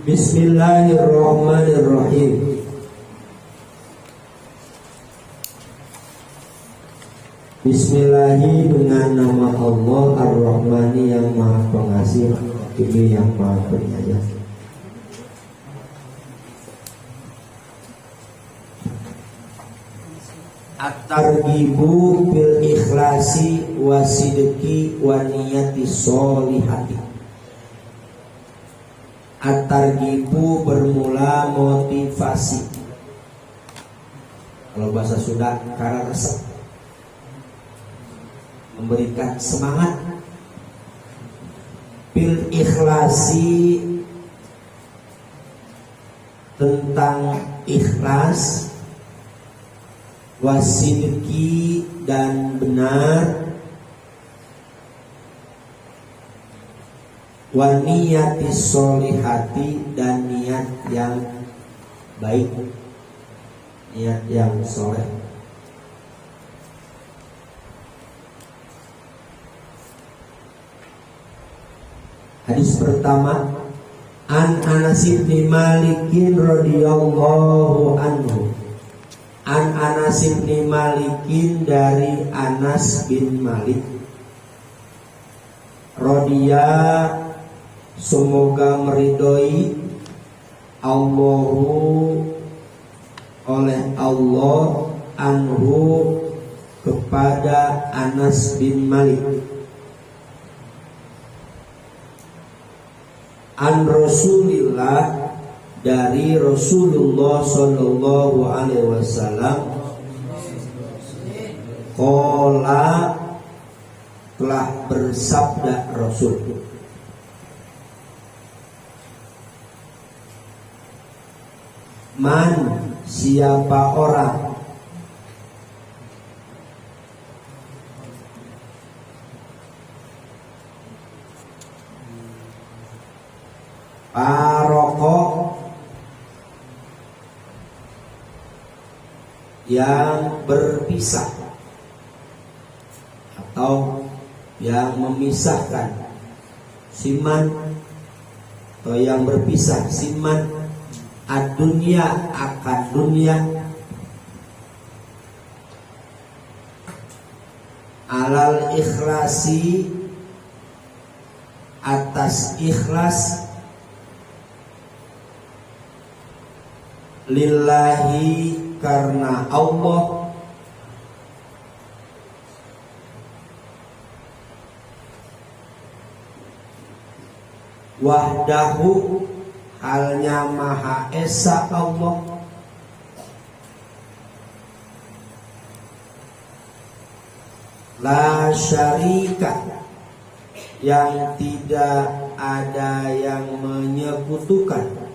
Bismillahirrahmanirrahim. Bismillahi dengan nama Allah Ar-Rahmani yang Maha Pengasih, Ini yang Maha Penyayang. At-targhibu bil ikhlasi wasidqi wa niyati sholihati. At-targhibu bermula motivasi. Kalau bahasa Sunda karena resep, memberikan semangat. Bil ikhlasi, tentang ikhlas. Wasidqi, dan benar. Wa niyati sholihati, dan niat yang baik, niat yang soleh. Hadis pertama, An Anas bin Malikin radhiyallahu anhu. An Anas bin Malikin, dari Anas bin Malik. Rodiya, semoga meridhoi, Allahu, oleh Allah, anhu, kepada Anas bin Malik. An Rasulillah, dari Rasulullah Sallallahu Alaihi Wasallam. Qala, telah bersabda Rasul. Man, siapa orang, paroko, yang berpisah atau yang memisahkan, siman, atau yang berpisah, siman, ad-dunya, akan dunia, alal ikhlasi, atas ikhlas, lillahi, karena Allah, wahdahu, halnya Maha Esa Allah, la syarika, yang tidak ada yang menyekutukan,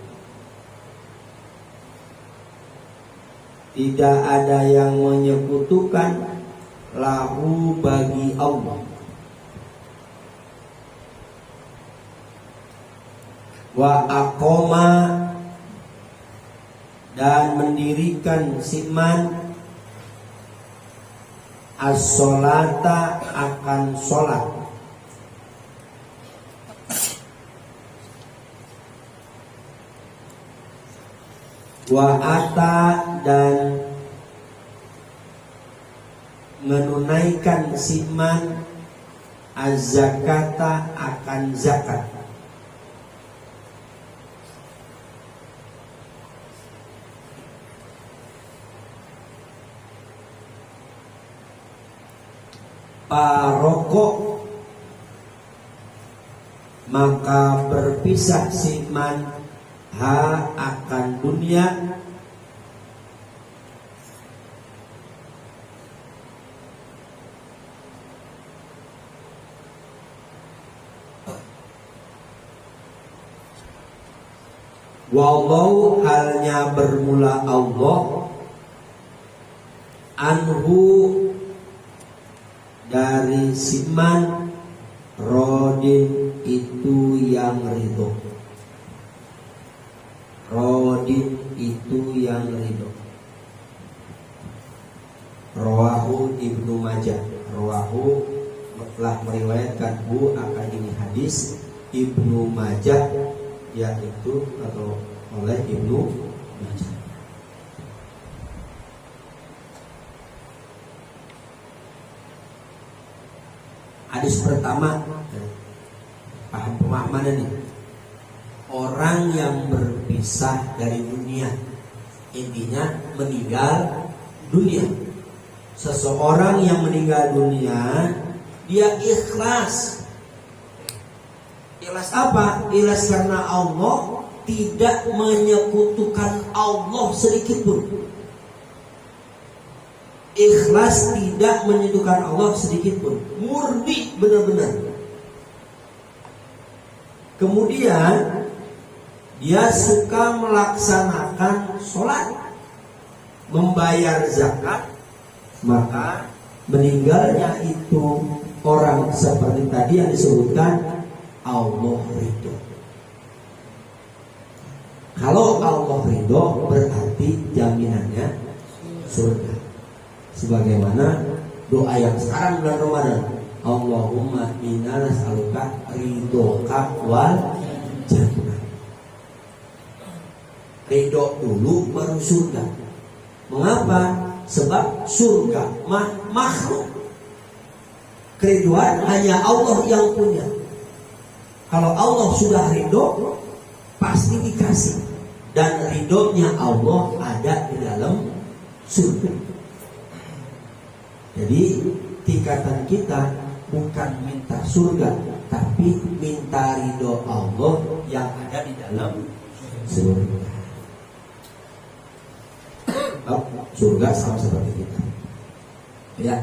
tidak ada yang menyekutukan, lahu, bagi Allah. Wa aqoma, dan mendirikan siman, as-sholata, akan sholat. Wa ata, dan menunaikan siman, az-zakata, akan zakat. Paroko, maka berpisah siman, ha, akan dunia, wallahu, halnya bermula Allah, anhu, dari siman, rodin, itu yang ridho. Rodin, itu yang ridho. Rawahu Ibnu Majah. Rawahu, telah meriwayatkan akan ini hadis, Ibnu Majah yaitu atau oleh Ibnu Majah. Hadis pertama, paham pemahaman ini. Orang yang berpisah dari dunia, intinya meninggal dunia. Seseorang yang meninggal dunia, dia ikhlas. Ikhlas apa? Ikhlas karena Allah, tidak menyekutukan Allah sedikit pun. Ikhlas tidak menyekutukan Allah sedikit pun. Murni benar-benar. Kemudian dia suka melaksanakan sholat, membayar zakat, maka meninggalnya itu orang seperti tadi yang disebutkan Allah ridho. Kalau Allah ridho berarti jaminannya surga. Sebagaimana doa yang sekarang bulan Ramadan, Allahumma inna nas'aluka ridhoka wal jannah. Ridho dulu baru surga. Mengapa? Sebab surga makhluk. Keriduan hanya Allah yang punya. Kalau Allah sudah ridho, pasti dikasih. Dan ridhonya Allah ada di dalam surga. Jadi tingkatan kita bukan minta surga, tapi minta ridho Allah yang ada di dalam surga. Surga sama seperti kita. Ya,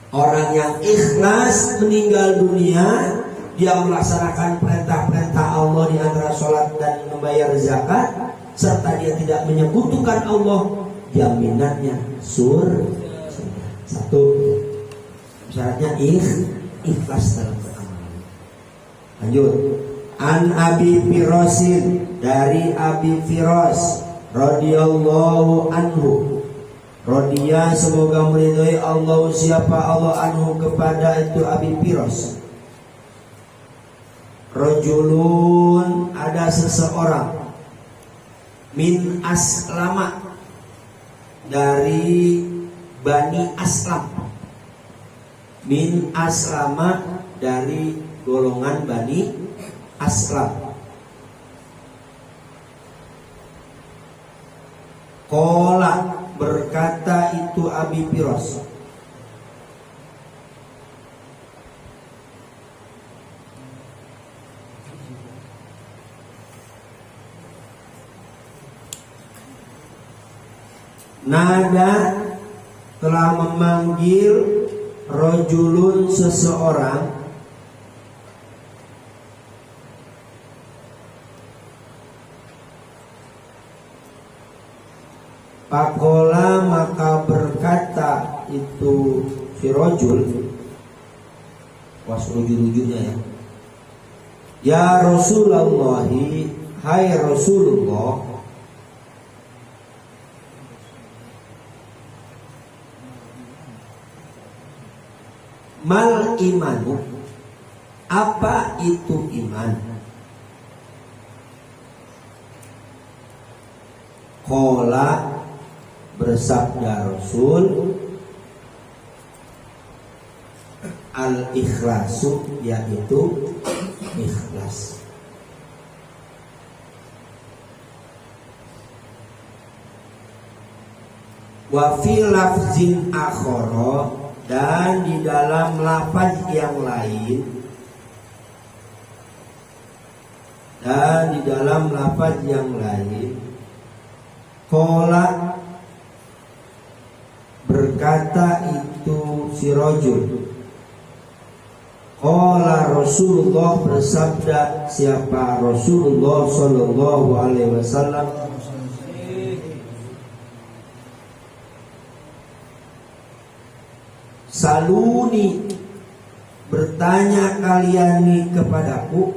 orang yang ikhlas meninggal dunia, dia melaksanakan perintah-perintah Allah di antara sholat dan membayar zakat, serta dia tidak menyekutukan Allah, jaminannya surga. Satu, syaratnya ikhlas dalam beramal. Lanjut. An Abi Firosin, dari Abi Firos radhiyallahu anhu. Radhiya, semoga meridhai Allah, siapa Allah, anhu kepada itu Abi Firos. Rajulun, ada seseorang, min aslama, dari Bani Aslam. Min aslama, dari golongan Bani Aslam. Qala, berkata itu Abi Firos, nada, telah memanggil rojulun, seseorang, pakola, maka berkata itu si rojul, was rujul-rujulnya ya, ya Rasulullah, hai Rasulullah, mal imanu, apa itu iman? Qala, bersabda Rasul, al-ikhlasu, yaitu ikhlas. Wa fi lafzin akhara, dan di dalam lafaz yang lain, dan di dalam lafaz yang lain, qala, berkata itu si rajul, qala Rasulullah, bersabda siapa Rasulullah sallallahu alaihi wasallam, saluni, bertanya kalian nih kepadaku,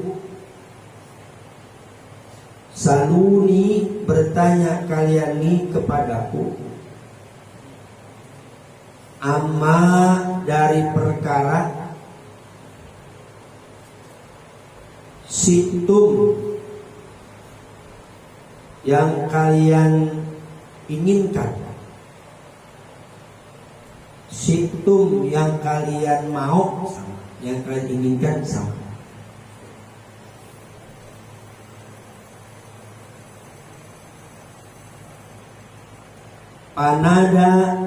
saluni, bertanya kalian nih kepadaku, amma, dari perkara, situm, yang kalian inginkan, situm yang kalian mau, yang kalian inginkan sama. Panada,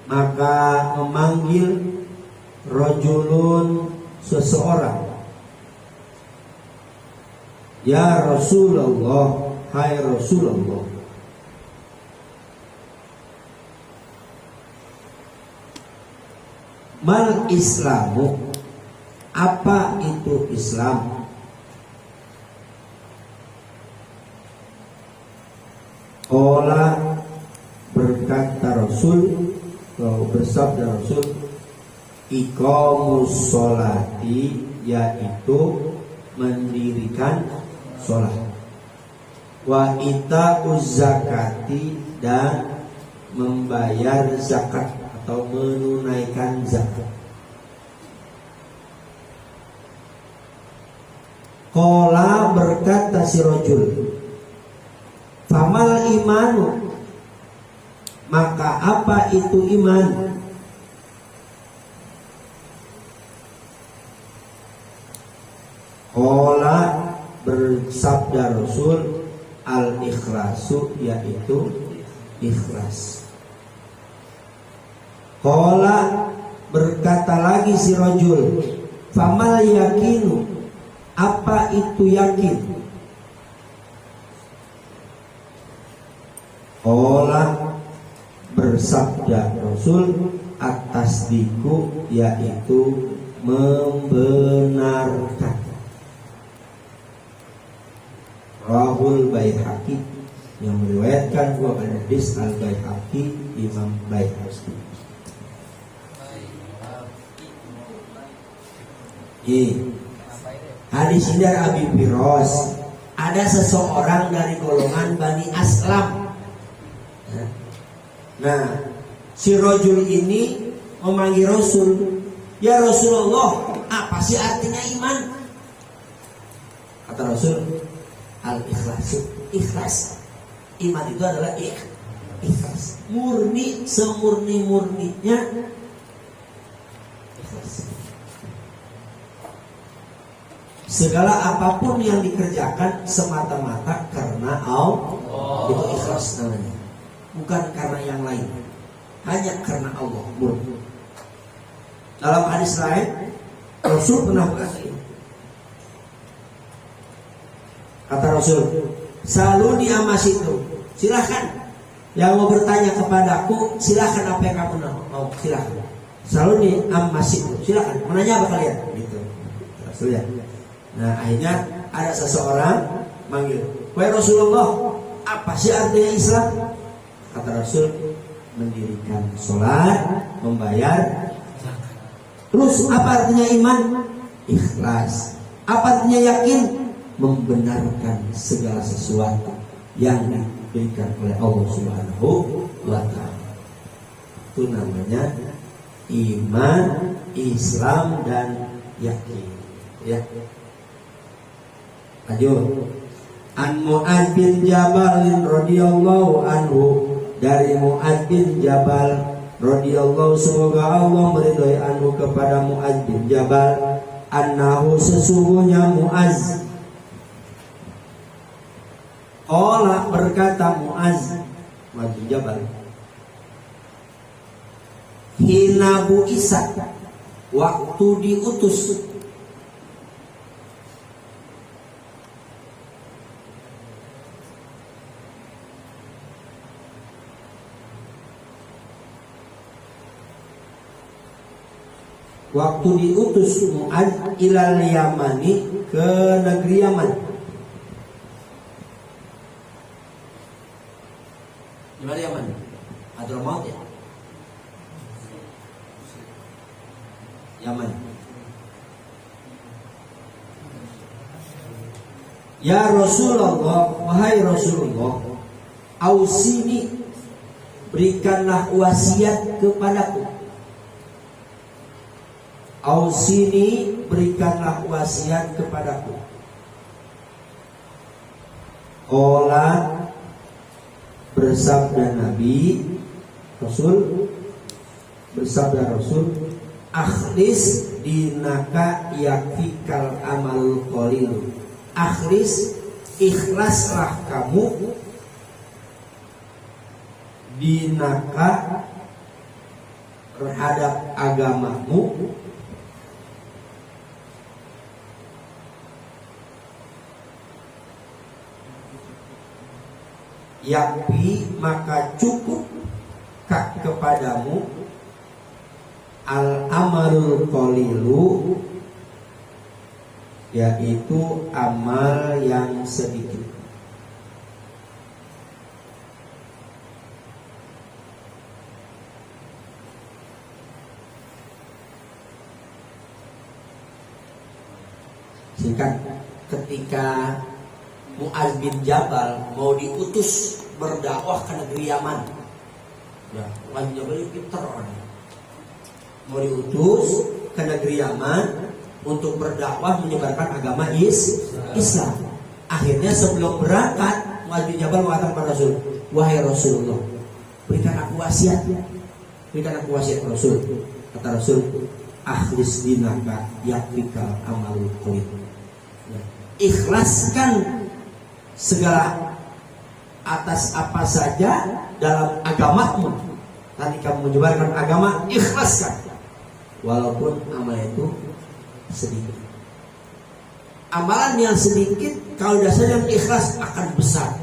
maka memanggil rojulun, seseorang, ya Rasulullah, hai Rasulullah. Mal Islamu, apa itu Islam? Qala, berkata Rasul, bersabda Rasul, iqamus sholati, yaitu mendirikan sholat, wa ita'uz zakati, dan membayar zakat atau menunaikan zakat. Qala, berkata si rajul, famal imanu, maka apa itu iman? Qala, bersabda Rasul, al ikhlasu, yaitu ikhlas. Qala, berkata lagi si rajul, famal yakinu, apa itu yakin? Qala, bersabda Rasul, atas diku, yaitu membenarkan. Rahul Baihaqi, yang meriwayatkan dua hadis al Baihaqi, Imam Baihaqi. Hadis ini dari Abi Firos. Ada seseorang dari golongan Bani Aslam. Nah, si rajul ini memanggil Rasul, ya Rasulullah, apa sih artinya iman? Kata Rasul, al-ikhlasu, ikhlas. Iman itu adalah ikhlas, murni, semurni-murninya ikhlas. Segala apapun yang dikerjakan semata-mata karena Allah, itu ikhlas namanya. Bukan karena yang lain, hanya karena Allah murni. Dalam hadis lain, Rasul pernah berkata, kata Rasul, saluni amasitu, silahkan yang mau bertanya kepadaku, silahkan apa yang kamu mau, silahkan. Saluni amasitu, silahkan, menanya apa kalian? Gitu. Rasul ya. Nah, akhirnya ada seseorang manggil, wahai Rasulullah, apa sih artinya Islam? Kata Rasul, mendirikan sholat, membayar zakat. Terus apa artinya iman? Ikhlas. Apa artinya yakin? Membenarkan segala sesuatu yang diberikan oleh Allah Subhanahu wa ta'ala. Itu namanya iman, Islam, dan yakin. Ya. Lanjut. An Mu'adz bin Jabal radhiyallahu anhu, dari Mu'adz bin Jabal radhiyallahu, semoga Allah meridhai anhu, kepada Mu'adz bin Jabal, annahu, sesungguhnya Mu'adz, qala, berkata Mu'adz bin Jabal, hina bu'isa, waktu diutus, waktu diutus Mu'adz ilal Yamani, ke negeri Yaman. Di mana Yaman? Hadramaut ya? Yaman. Ya Rasulullah, wahai Rasulullah, ausini, berikanlah wasiat kepadaku. Ausini, berikanlah wasiat kepadaku. Qala bersabda Nabi Rasul, bersabda Rasul, akhlis dinaka yakfikal amal qalil. Akhlis, ikhlaslah kamu dinaka terhadap agamamu, yakfi maka cukup kepadamu al amalul qalilu, yaitu amal yang sedikit. Singkat, ketika Mu'adz bin Jabal mau diutus berdakwah ke negeri Yaman, ya, Mu'adz bin Jabal itu pintar orangnya, mau diutus ke negeri Yaman untuk berdakwah menyebarkan agama Islam. Akhirnya sebelum berangkat, Mu'adz bin Jabal mengatakan kepada Rasul, wahai Rasulullah, berikan aku wasiat, berikan aku wasiat Rasul. Kata Rasul, akhlis dinaka yakfikal amalul qalil. Ikhlaskan segala atas apa saja dalam agamamu. Nanti kamu menyebarkan agama, ikhlaskan walaupun amal itu sedikit. Amalan yang sedikit kalau dasarnya ikhlas akan besar,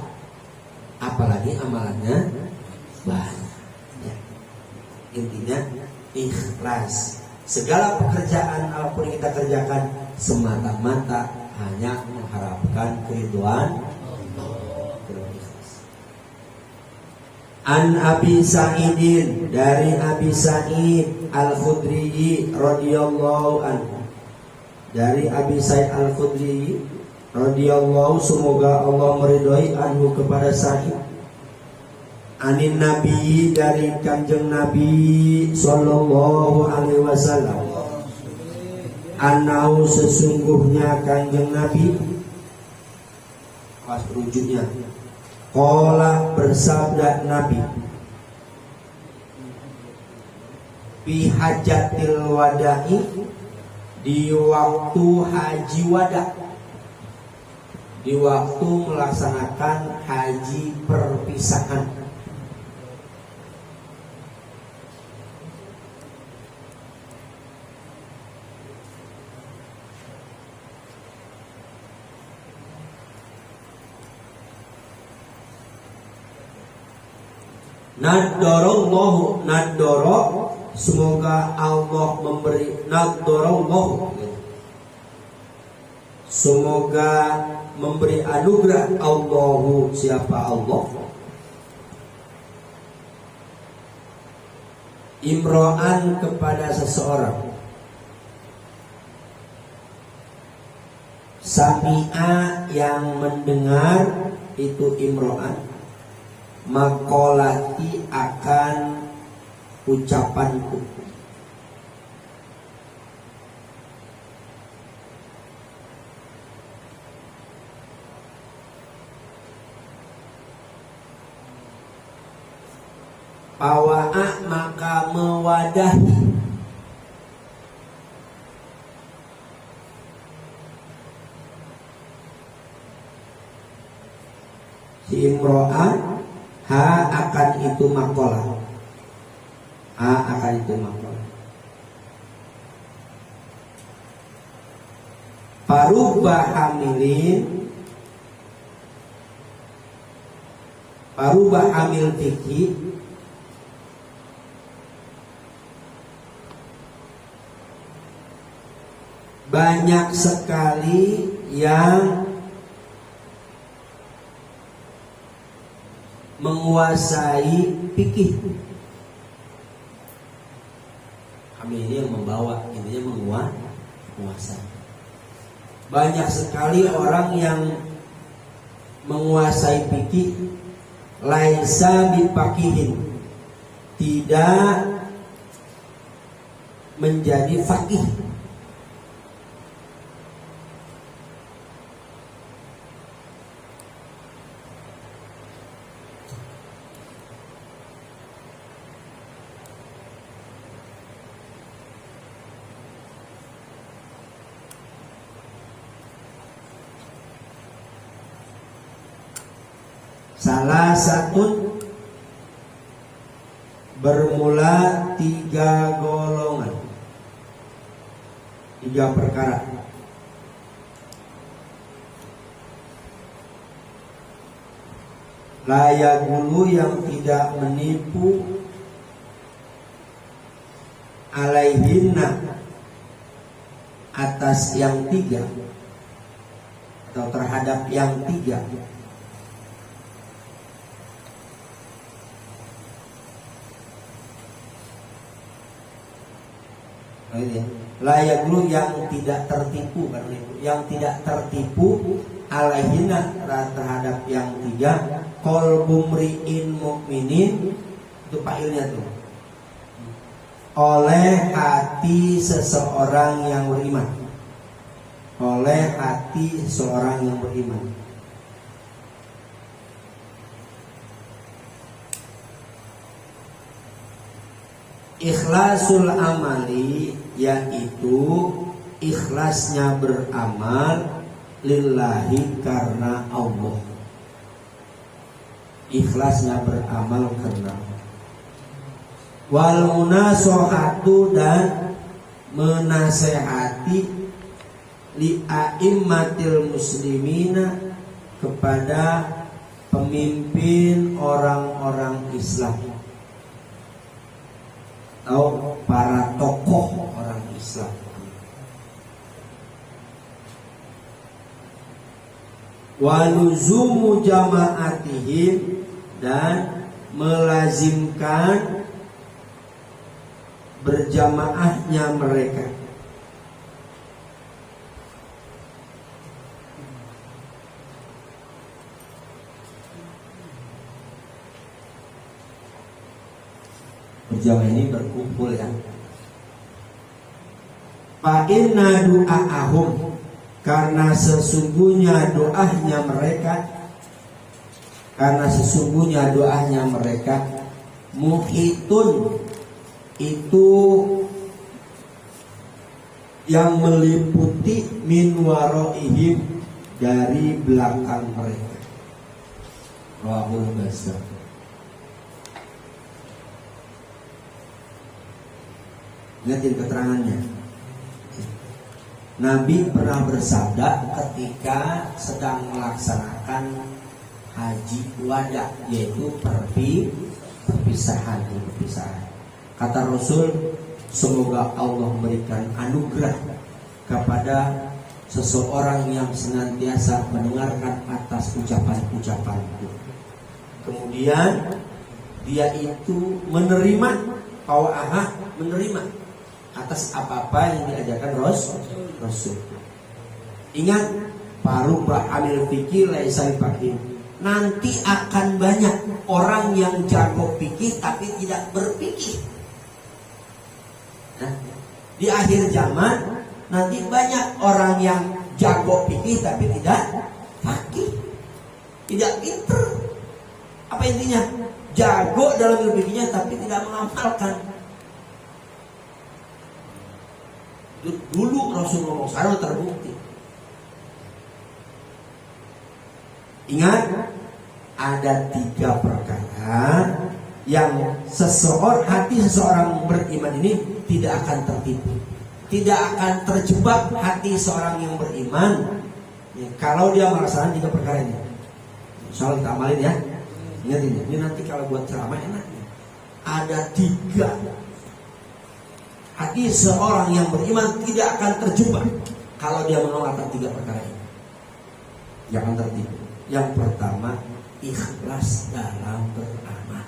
apalagi amalannya banyak. Ya. Intinya ikhlas. Segala pekerjaan apapun yang kita kerjakan semata-mata hanya mengharapkan keridhaan Allah. An Abi Sa'idin, dari Abi Sa'id Al-Khudri radhiyallahu anhu, dari Abi Sa'id Al-Khudri radhiyallahu, semoga Allah meridhai anhu kepada Sa'id, anin Nabi, dari Kanjeng Nabi sallallahu alaihi wasallam, anau sesungguhnya Kanjeng Nabi, pas rujuknya, qala bersabda Nabi, fi hajatil wada'i, di waktu haji wada, di waktu melaksanakan haji perpisahan. Naddarallahu, naddara, semoga Allah memberi, naddarallahu, semoga memberi anugerah, Allahu, siapa Allah, imro'an, kepada seseorang, sami'a, yang mendengar, itu imro'an, makolati, akan ucapanku, pawa'a, maka mewadahi, si imro'an, ha akan itu makola, ha akan itu makola, parubah hamilin, parubah hamil fikih, banyak sekali yang menguasai fikih. Hamil ini yang membawa, intinya menguasai. Banyak sekali orang yang menguasai fikih, laisa bifaqihin, tidak menjadi faqih. Salah satu bermula 3 golongan, 3 perkara. Layak dulu yang tidak menipu alaihinna atas yang 3 atau terhadap yang 3. Layak dulu yang tidak tertipu, yang tidak tertipu alaihina terhadap yang 3. Qalbu mri'in mu'minin, itu failnya tuh, oleh hati seseorang yang beriman, oleh hati seseorang yang beriman. Ikhlasul amali, yaitu ikhlasnya beramal lillahi, karena Allah. Ikhlasnya beramal karena Allah. Wal munasohatu, dan menasehati li a'immatil muslimina, kepada pemimpin orang-orang Islam atau para tokoh orang Islam. Waluzumu jama'atihim, dan melazimkan berjamaahnya mereka. Berjamaah ini berkumpul ya. Fa inna du'a'ahum, karena sesungguhnya doanya mereka, muhitun, itu yang meliputi, min waroihim, dari belakang mereka. Rawahul Bazzar. Lihatin keterangannya. Nabi pernah bersabda ketika sedang melaksanakan haji wada, yaitu perpisahan. Kata Rasul, semoga Allah memberikan anugerah kepada seseorang yang senantiasa mendengarkan atas ucapan-ucapanku. Kemudian dia itu menerima, menerima atas apa-apa yang diajarkan Rasul. Ingat, parubah amil fikih laisa faqih. Nanti akan banyak orang yang jago fikih tapi tidak berfikih. Nah, di akhir zaman nanti banyak orang yang jago fikih tapi tidak faqih, tidak pinter. Apa intinya? Jago dalam berfikihnya tapi tidak mengamalkan. Dulu Rasulullah SAW terbukti. Ingat, ada 3 perkara yang hati seseorang beriman ini tidak akan tertipu, tidak akan terjebak hati seorang yang beriman ya, kalau dia melaksanakan 3 perkara ini. Soal kita amalin ya. Ingat ini nanti kalau buat ceramah enak. Ada 3. Hati seorang yang beriman tidak akan terjebak kalau dia menolakkan 3 perkara ini. Jangan tertipu. Yang pertama, ikhlas dalam beramal.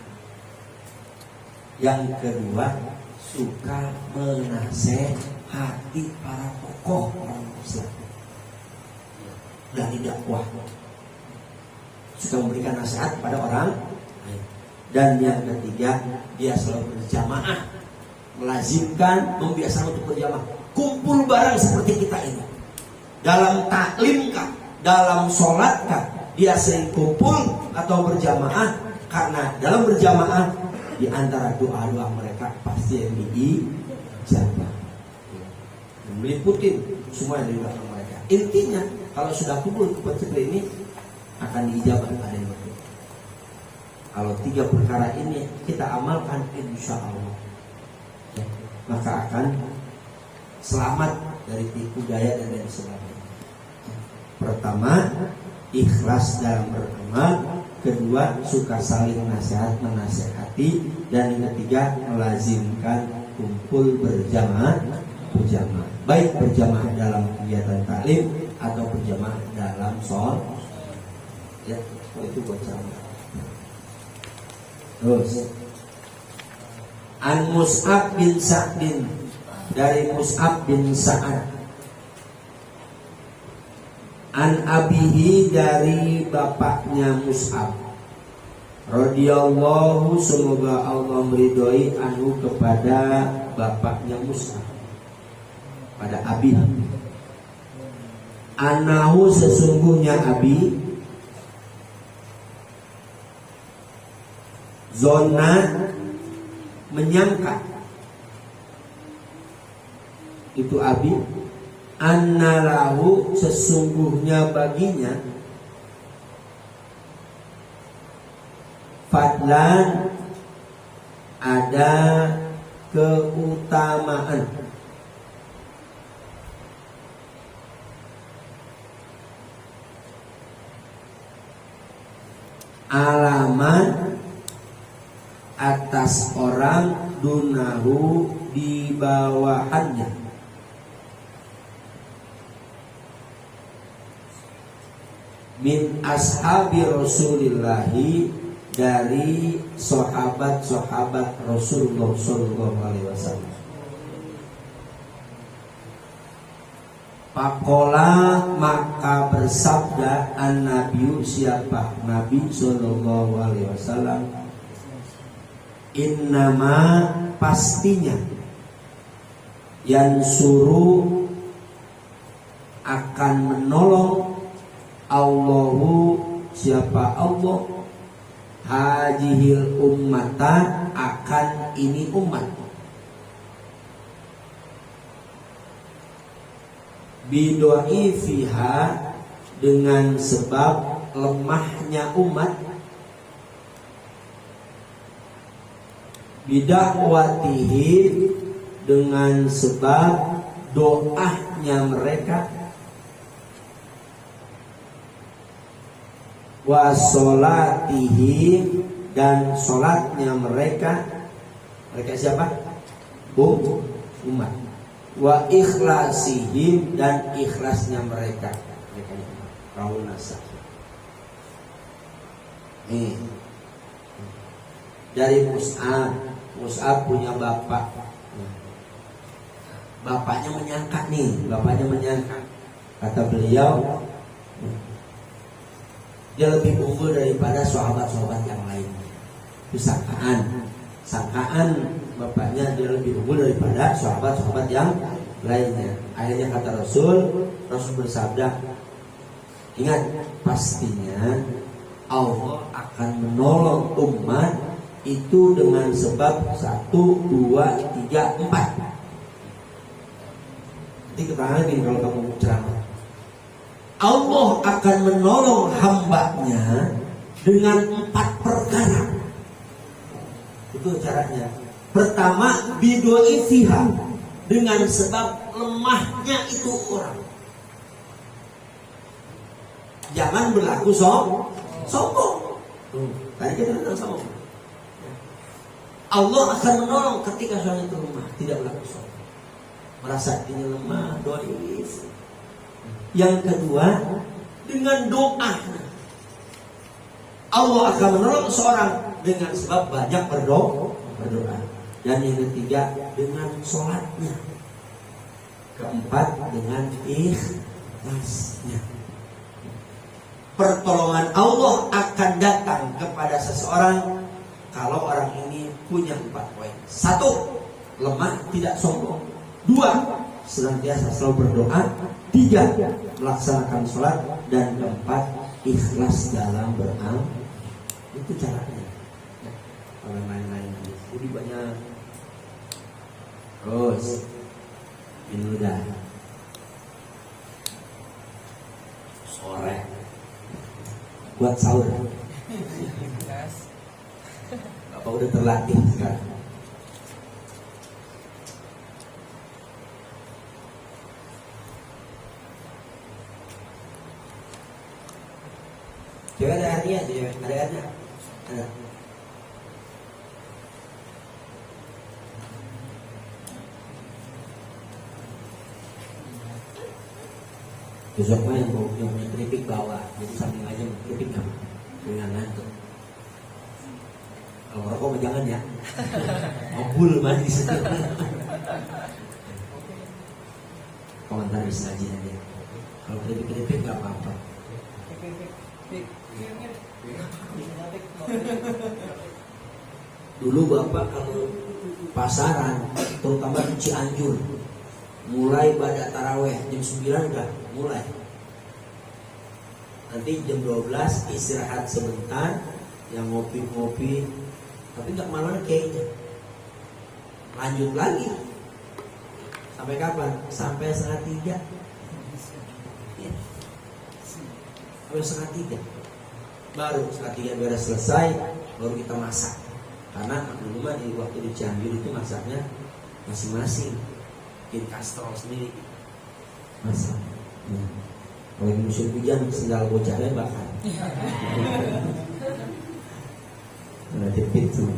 Yang kedua, suka menasehati para tokoh orang Islam dan dakwah. Suka memberikan nasihat pada orang. Dan yang ketiga, dia selalu berjamaah, melazimkan, membiasakan untuk berjamaah, kumpul bareng seperti kita ini. Dalam taklimkah, dalam sholatkah, dia sering kumpul atau berjamaah, karena dalam berjamaah di antara doa-doa mereka pasti yang diijabah. Meliputin semua yang di belakang mereka. Intinya kalau sudah kumpul seperti ini akan diijabah pada yang berikut. Kalau 3 perkara ini kita amalkan, insya Allah maka akan selamat dari tipu daya dan dari sebagainya. Pertama, ikhlas dalam beramal. Kedua, suka saling nasihat menasihati. Dan yang ketiga, melazimkan kumpul berjamaah, baik berjamaah dalam kegiatan taklim atau berjamaah dalam sholat. Ya, itu buat saya. Terus, An Mus'ab bin Sa'din, dari Mus'ab bin Sa'ad, an abihi, dari bapaknya Mus'ab, radhiyallahu, semoga Allah meridhoi, anhu, kepada bapaknya Mus'ab, pada abi, anahu, sesungguhnya abi, zona, menyangka, itu abi, annalahu, sesungguhnya baginya, fadlan, ada keutamaan, alaman, atas orang, dunahu, di bawahannya, min ashabi Rasulillahi, dari sahabat-sahabat Rasulullah sallallahu alaihi wasallam. Pakola, maka bersabda an-nabiyu, siapa Nabi sallallahu alaihi wasallam, innama, pastinya, yansuru, akan menolong, Allahu, siapa Allah, hajihil ummata, akan ini umat, bidoi fiha, dengan sebab lemahnya umat, bidakwatihi, dengan sebab doanya mereka, wasolatihi, dan solatnya mereka. Mereka siapa? Umat. Wa ikhlasihim, dan ikhlasnya mereka. Mereka Raul Nasah. Dari Mus'ab punya bapak. Bapaknya menyangka. Kata beliau, dia lebih unggul daripada sahabat-sahabat yang lain. Itu sangkaan bapaknya dia lebih unggul daripada sahabat-sahabat yang lainnya. Akhirnya kata Rasul bersabda, ingat, pastinya Allah akan menolong umat itu dengan sebab 1, 2, 3, 4. Nanti keterangan gini kalau kamu ceramah, Allah akan menolong hambanya dengan 4 perkara. Itu caranya. Pertama, bidoi fiha, dengan sebab lemahnya itu orang. Jangan berlaku sombong. Tadi kita bilang sombong. Allah akan menolong ketika seorang itu lemah, tidak berlaku sombong, merasa dirinya lemah, doif. Yang kedua, dengan doa, Allah akan menolong seorang dengan sebab banyak berdoa. Dan yang ketiga, dengan sholatnya. Keempat, dengan ikhlasnya. Pertolongan Allah akan datang kepada seseorang kalau orang ini punya 4 poin. 1, lemah, tidak sombong. 2, senantiasa selalu berdoa. 3, melaksanakan sholat. Dan 4, ikhlas dalam beramal. Itu caranya. Kalau lain-lain jadi banyak. Terus ini udah sore buat sahur. udah terlatih sekarang. Cewek ada airnya, cewek ada airnya. Ada. Besok mah yang punya keripik bawa, jadi sambil aja keripik kamu dengan ngantuk. Kalau rokok mah jangan ya, ngobul mah di situ. Komentar bisa aja aja. Kalau keripik nggak apa-apa. Dulu bapak kalau pasaran, terutama di Cianjur, mulai pada taraweh jam 9 udah mulai. Nanti jam 12 istirahat sebentar, yang ngopi-ngopi, tapi nggak malam kayaknya. Lanjut lagi. Sampai kapan? Sampai 2:30. Sampai 2:30. Baru 2:30 beres selesai, baru kita masak. Karena dulu mah di waktu di Cianjur itu masaknya masing-masing. Bikin kastrol sendiri masak. Kalau musim hujan sendal bocahnya bakar. Ada tepit tuh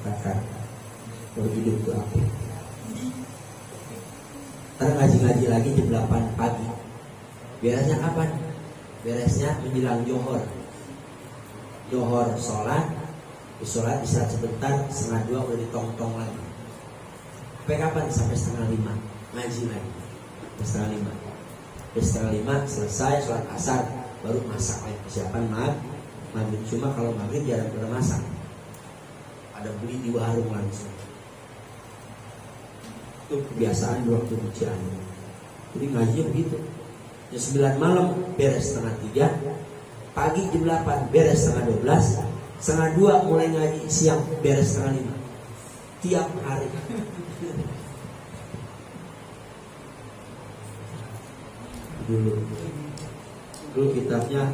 bakar. Kalau hidup tuh api. Ntar ngaji-ngaji lagi jam 8 pagi. Beresnya kapan? Beresnya menjelang Johor. Johor sholat istirahat sebentar, 1:30 udah ditong-tong lagi. Sampai kapan? Sampai 4:30 ngaji lagi. 4:30. 4:30 selesai sholat asar, baru masak lagi persiapan maghrib. Cuma kalau maghrib jarang pernah masak. Ada beli di warung langsung. Itu kebiasaan di waktu di Cianjur. Jadi ngaji begitu. Jam 9 malam beres 2:30, pagi jam 8 beres 11:30, 1:30 mulai ngaji, siang beres 4:30. Tiap hari. Dulu kitabnya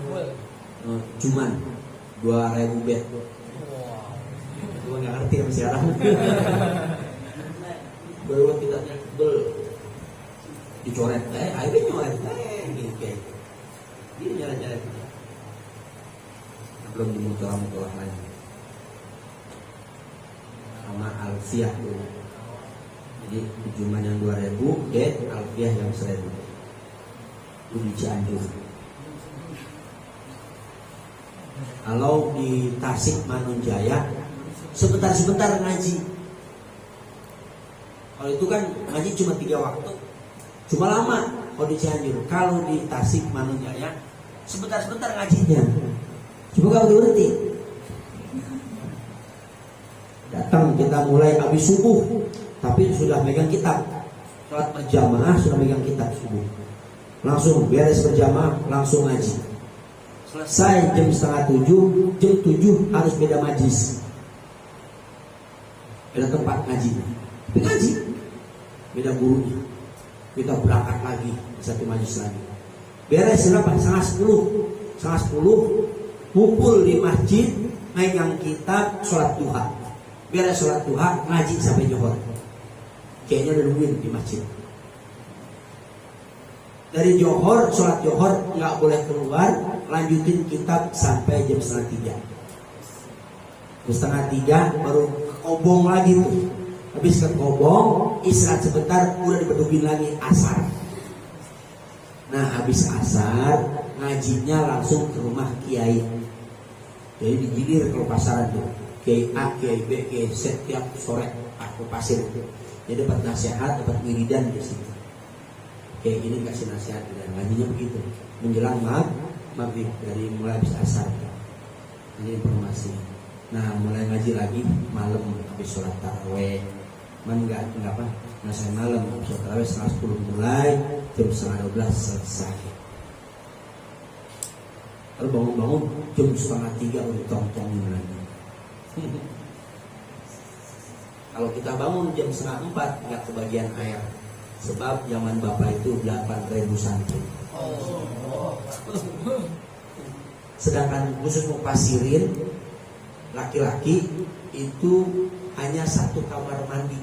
cuman 2.000 bet. Gue nggak ngerti sama sekarang. Baru kitabnya dicoret, akhirnya nyoret, gini kayak gini jalan-jalan. Belum dimutolah lagi. Sama Alfiah dulu. Jadi cuman yang 2.000, get Alfiah yang 1.000. Di Cianjur. Kalau di Tasik Manunjaya sebentar-sebentar ngaji. Kalau itu kan ngaji cuma 3 waktu, cuma lama. Kalau di Cianjur, kalau di Tasik Manunjaya sebentar-sebentar ngajinya. Coba kamu berhenti. Datang kita mulai habis subuh, tapi sudah megang kitab. Sholat berjamaah sudah megang kitab subuh. Langsung beres berjamaah, langsung ngaji. Selesai jam 6:30, jam 7 harus beda majlis. Beda tempat ngaji. Tapi ngaji. Beda gurunya. Kita berangkat lagi, satu majlis lagi. Beres berapa? 9:30. 9:30 kumpul di masjid, megang kitab, sholat duha. Beres sholat duha, ngaji sampai Johor. Kayaknya udah nungguin di masjid. Dari Johor, sholat Johor nggak boleh keluar, lanjutin kitab sampai jam 2:30. Jam 2:30 baru ke Kobong lagi tuh. Habis ke Kobong, istirahat sebentar, udah dibedugin lagi asar. Nah habis asar, ngajinya langsung ke rumah kiai. Jadi digilir kalau pasaran tuh, kiai A, kiai B, kiai C tiap sore aku pasir itu. Jadi dapat nasihat, dapat wiridan di situ. Kayak gini kasih nasihat dan ngajinya begitu. Menjelang maghrib dari mulai habis asar. Ini informasi. Nah mulai ngaji lagi malam habis sholat taraweh. Enggak apa? Nasihat malam habis sholat taraweh 10 mulai, jam 11:30 selesai. Lalu bangun-bangun jam 2:30 udah tong-tongin lagi. Kalau kita bangun jam 3:30 nggak kebagian air. Sebab zaman bapak itu 8.000 santri. Sedangkan khusus mau pasirin laki-laki itu hanya satu kamar mandi.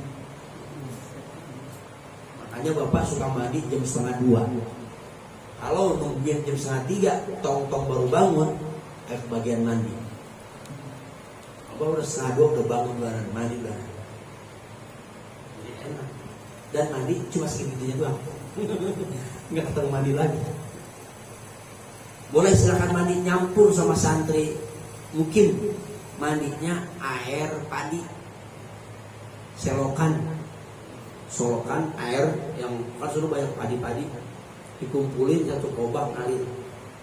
Makanya bapak suka mandi jam 1:30. Kalau nungguin jam 2:30, tong-tong baru bangun, ke bagian mandi. Bapak udah 1:30 udah bangun bareng, mandi bareng. Jadi enak. Dan mandi cuma segitunya doang. Nggak ketemu mandi lagi. Boleh silakan mandi nyampur sama santri. Mungkin mandinya air padi, solokan air yang kan sudah banyak padi-padi, dikumpulin satu kobak ngalir.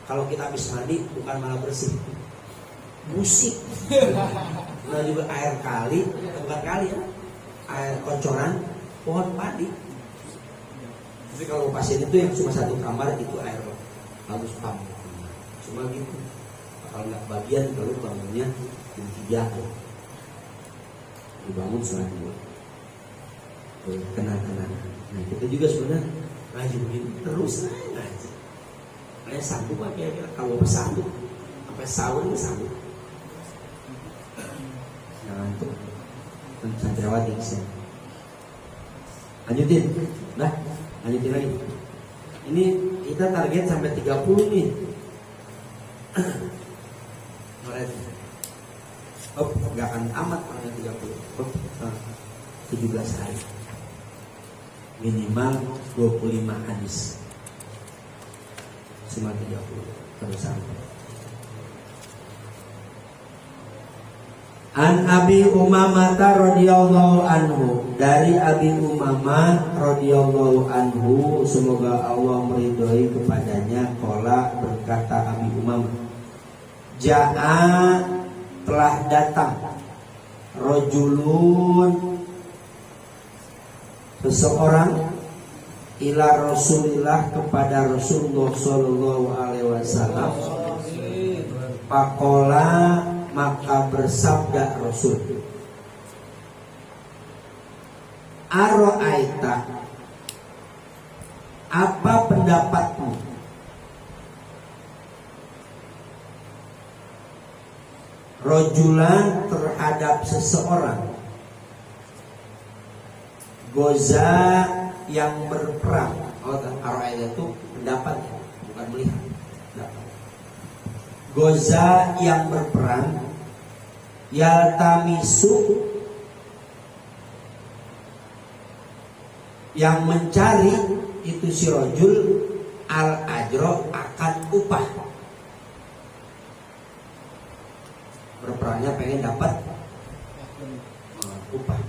Kalau kita habis mandi bukan malah bersih, musik. Nah juga air kali, bukan kali ya, air kocoran pohon padi. Tapi kalau pasien itu yang cuma satu kamar itu air bagus pam. Cuma gitu. Kalau nggak bagian kalau bangunnya jam 3 dibangun 1:30. Kenal-kenal. Nah kita juga sebenarnya ngaji begini terus ngaji. Saya sanggup lah kira-kira kalau sanggup sampai sahur nggak sanggup. Jangan tuh santriwati sih. Lanjutin, nah lanjutin lagi. Ini kita target sampai 30 nih. Oh, nggak akan amat kalau 30. 17 hari. Minimal 25 hadis. Cuma 30 terus sampai. An Abi Umamah radhiyallahu anhu, dari Abi Umamah radhiyallahu anhu, semoga Allah meridhoi kepadanya, qala berkata Abi Umamah, Ja'a telah datang rajulun seseorang ila Rasulillah kepada Rasulullah sallallahu alaihi wasallam. Faqala maka bersabda Rasul, Ara'aita, apa pendapatmu rojulan terhadap seseorang goza yang berperang. Oh, Ara'aita itu pendapat, bukan melihat. Pendapat. Goza yang berperang, yaltamisu yang mencari itu si rojul al ajro akan upah. Berperangnya pengen dapat upah.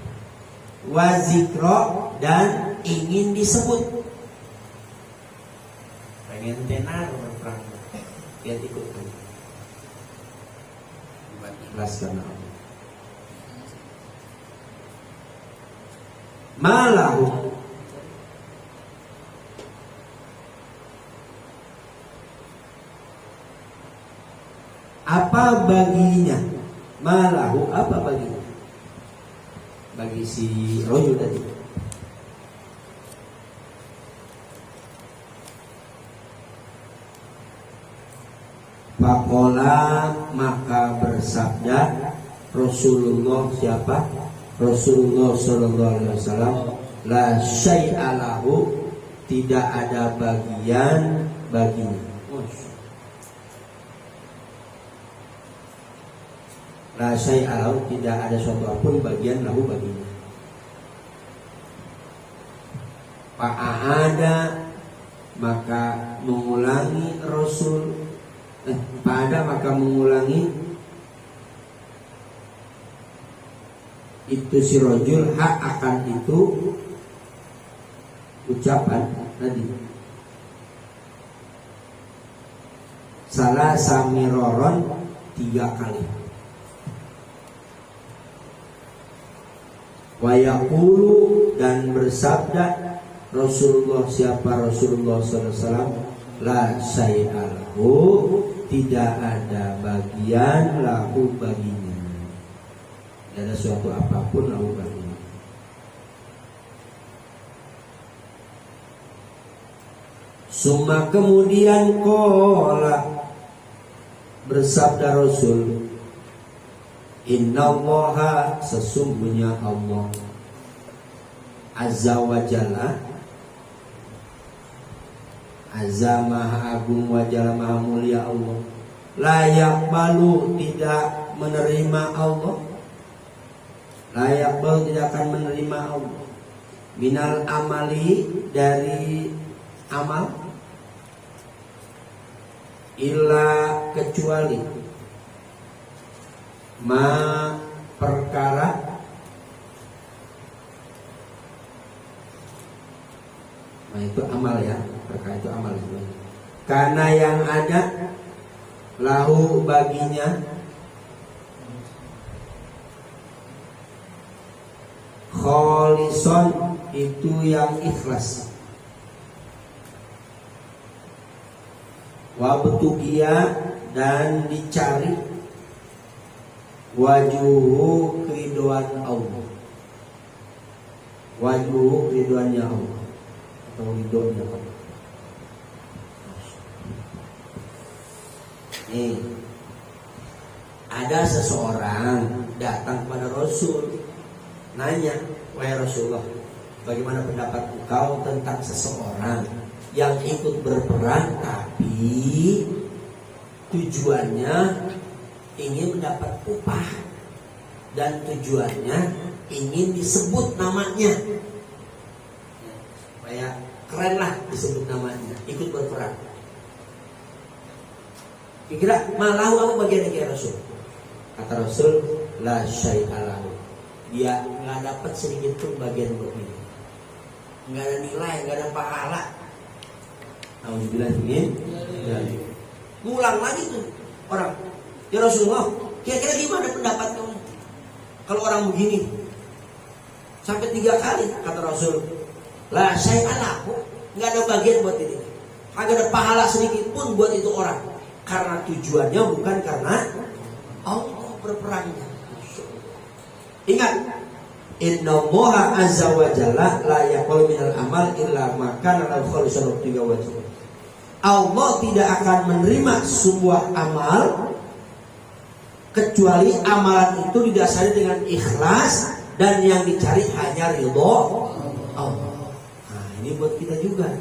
Wazikro dan ingin disebut. Pengen tenar berperang, dia ikut. Buat ikhlas karena Allah. Malahu, apa baginya? Malahu, apa baginya? Bagi si rojul tadi. Faqala maka bersabda Rasulullah, siapa? Rasulullah sallallahu alaihi wasallam, la syai'a lahu, tidak ada bagian baginya. La syai'a lahu, tidak ada suatu apapun bagian lahu baginya. Fa'ada maka mengulangi Rasul pada maka mengulangi itu si rojul hak akan itu ucapan tadi. Salah samiroron 3 kali. Wa yaqulu dan bersabda Rasulullah, siapa Rasulullah sallallahu alaihi wasallam, la syai'a lahu, tidak ada bagian lahu baginya. Tidak ada suatu apapun lahu baginya. Summa kemudian qala bersabda Rasul, Innallaha sesungguhnya Allah Azza wa Jalla, Azza maha agung wa Jalla maha mulia Allah, layak balu tidak menerima Allah, layak balu tidak akan menerima Allah, minal amali dari amal, illa kecuali ma perkara, nah itu amal ya, perkara itu amal sebenarnya. Karena yang ada lahu baginya kholison itu yang ikhlas, wabtugia dan dicari wajuhu keriduan Allah, wajuhu keriduannya Allah atau ridhonya Allah. Nih, ada seseorang datang kepada Rasul, nanya, wahai Rasulullah, bagaimana pendapat engkau tentang seseorang yang ikut berperang tapi tujuannya ingin mendapat upah dan tujuannya ingin disebut namanya, supaya keren lah disebut namanya, ikut berperang. Kira-kira malahu apa bagian dari Rasul? Kata Rasul, la syai'alahu, dia nggak dapat sedikit pun bagian buat ini, nggak ada nilai, nggak ada pahala. Alhamdulillah ini, ngulang lagi tuh orang. Ya Rasulullah, kira-kira gimana pendapat kamu kalau orang begini? Sampai 3 kali kata Rasul, lah saya anakku nggak ada bagian buat ini, nggak ada pahala sedikit pun buat itu orang, karena tujuannya bukan karena Allah berperangnya. Ingat, Innallaha azza wa jalla la yaqbalu minal amal illa ma kana lahu khalisan wa wajh. Allah tidak akan menerima sebuah amal kecuali amalan itu didasari dengan ikhlas dan yang dicari hanya ridho Allah. Nah, ini buat kita juga.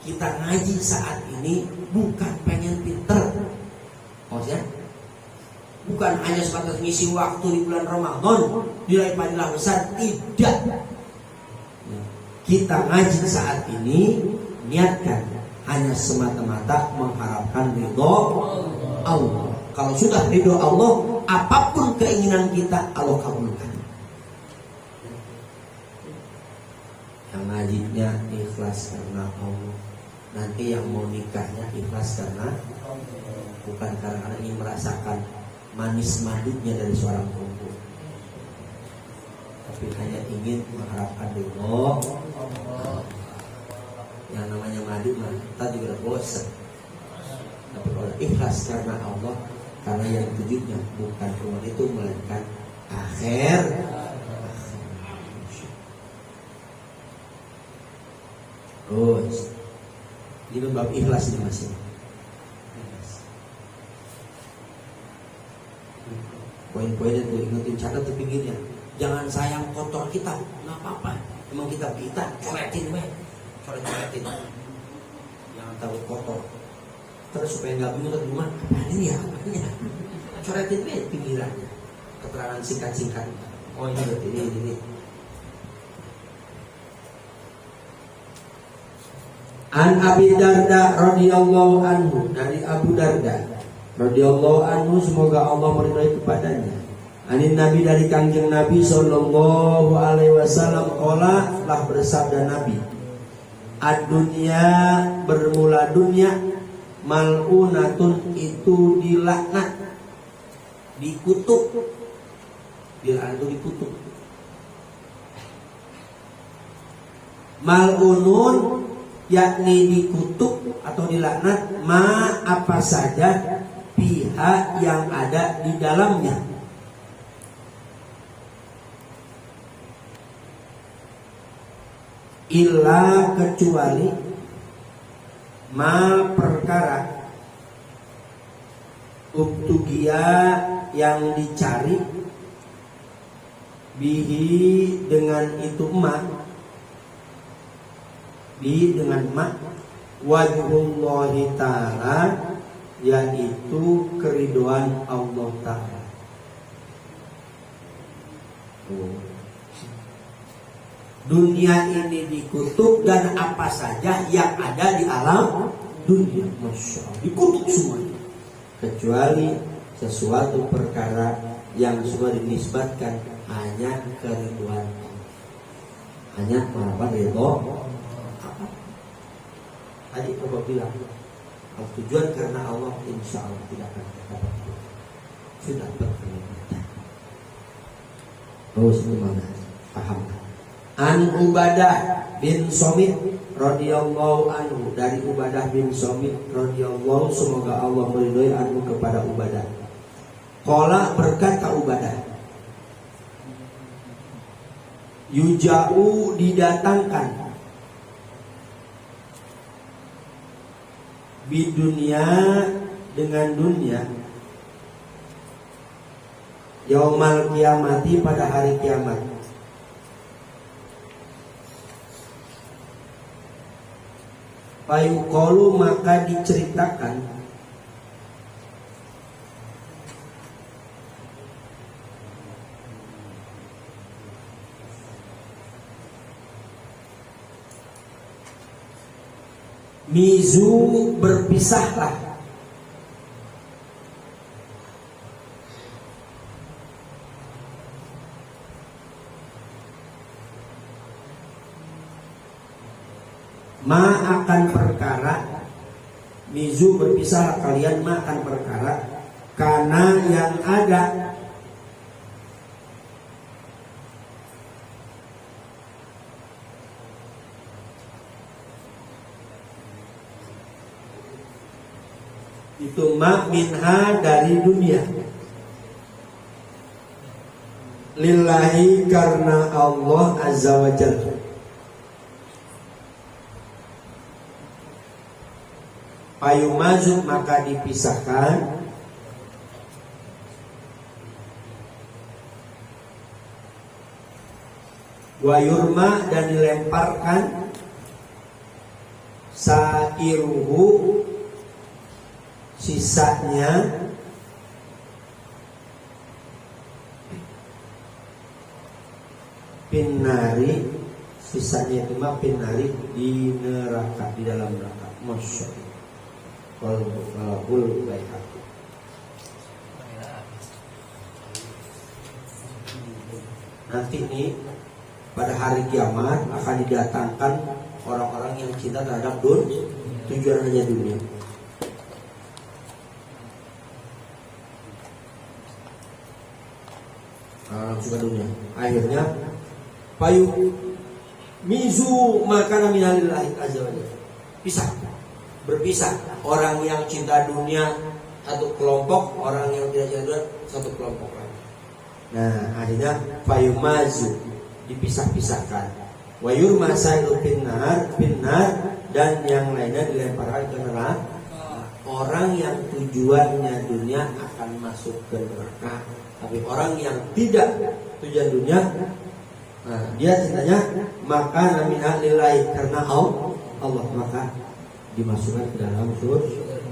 Kita ngaji saat ini bukan pengen pinter, maksudnya bukan hanya sebatas ngisi waktu di bulan Ramadan nilai pahala besar, tidak. Kita ngaji saat ini niatkan hanya semata-mata mengharapkan ridho Allah. Kalau sudah ridho Allah, apapun keinginan kita Allah kabulkan. Yang ngajinya ikhlas karena Allah, nanti yang mau nikahnya ikhlas karena bukan karena ingin merasakan manis madunya dari seorang perempuan, tapi hanya ingin mengharapkan ridho. Yang namanya madu mah tadi juga bosan. Tapi kalau ikhlas karena Allah, karena yang tujuannya bukan cuma itu melainkan akhir. Terus ini bab ikhlas ini masih. Poin-poinnya tuh ingetin, catat tuh pinggirnya. Jangan sayang kotor kita, nggak apa-apa. Emang kita coretin weh, coret-coretin. Jangan takut kotor. Terus supaya nggak bingung di rumah, apa ini ya, apa ini ya. Coretin weh pinggirannya. Keterangan singkat-singkat. Oh ini berarti ini. An Abi Darda radhiyallahu anhu, dari Abu Darda radhiyallahu anhu, semoga Allah meridhai kepadanya. Anin Nabi, dari Kangjeng Nabi sallallahu alaihi wasallam, qala, telah bersabda Nabi, ad-dunya, bermula dunia, mal'unatun, itu dilaknat, dikutuk. Dilaknat itu dikutuk. Mal'unun, yakni dikutuk atau dilaknat, ma, apa saja, pihak yang ada di dalamnya. Illa, kecuali, ma, perkara, ubtugia, yang dicari, bihi dengan itu ma, bihi dengan ma, wajhullahi ta'ala yaitu keriduan Allah Ta'ala. Dunia ini dikutuk dan apa saja yang ada di alam dunia, Masya Allah, dikutuk semuanya kecuali sesuatu perkara yang sudah dinisbatkan hanya keriduan Allah, hanya mengapa ridho. Tadi Bapak bilang tujuan karena Allah, insya Allah tidak akan dapat sudah berkenan. Terus gimana? Paham? An Ubadah bin Somit radhiyallahu anhu, dari Ubadah bin Somit radhiyallahu, semoga Allah meridhoi anhu kepada Ubadah. Qala, berkata Ubadah, yuja'u didatangkan bidunya dengan dunia, yaumal kiamati pada hari kiamat, payuqalu maka diceritakan mizu berpisahlah, ma akan perkara, mizu berpisah kalian ma akan perkara, karena yang ada itu ma minha dari dunia, lillahi karena Allah azza wa jalla, payumazuk maka dipisahkan, wayurma dan dilemparkan, sairuhu sisanya, pinari sisanya itu mah pinari di neraka, di dalam neraka. Masya Allah. Qalbul Baihaqi. Nanti nih pada hari kiamat akan didatangkan orang-orang yang cinta terhadap tujuan hanya dunia. Suka dunia. Akhirnya payu mizu maka minalillahi azza wa jalla, pisah, berpisah. Orang yang cinta dunia satu kelompok, orang yang tidak cinta dunia satu kelompok lagi. Nah, akhirnya payu mazu dipisah-pisahkan. Wayur masailu finnar dan yang lainnya dilemparkan ke neraka. Orang yang tujuannya dunia akan masuk ke neraka. Tapi orang yang tidak tujuan dunia, nah, dia cintanya maka namina lillahi karena Allah, maka dimasukkan ke dalam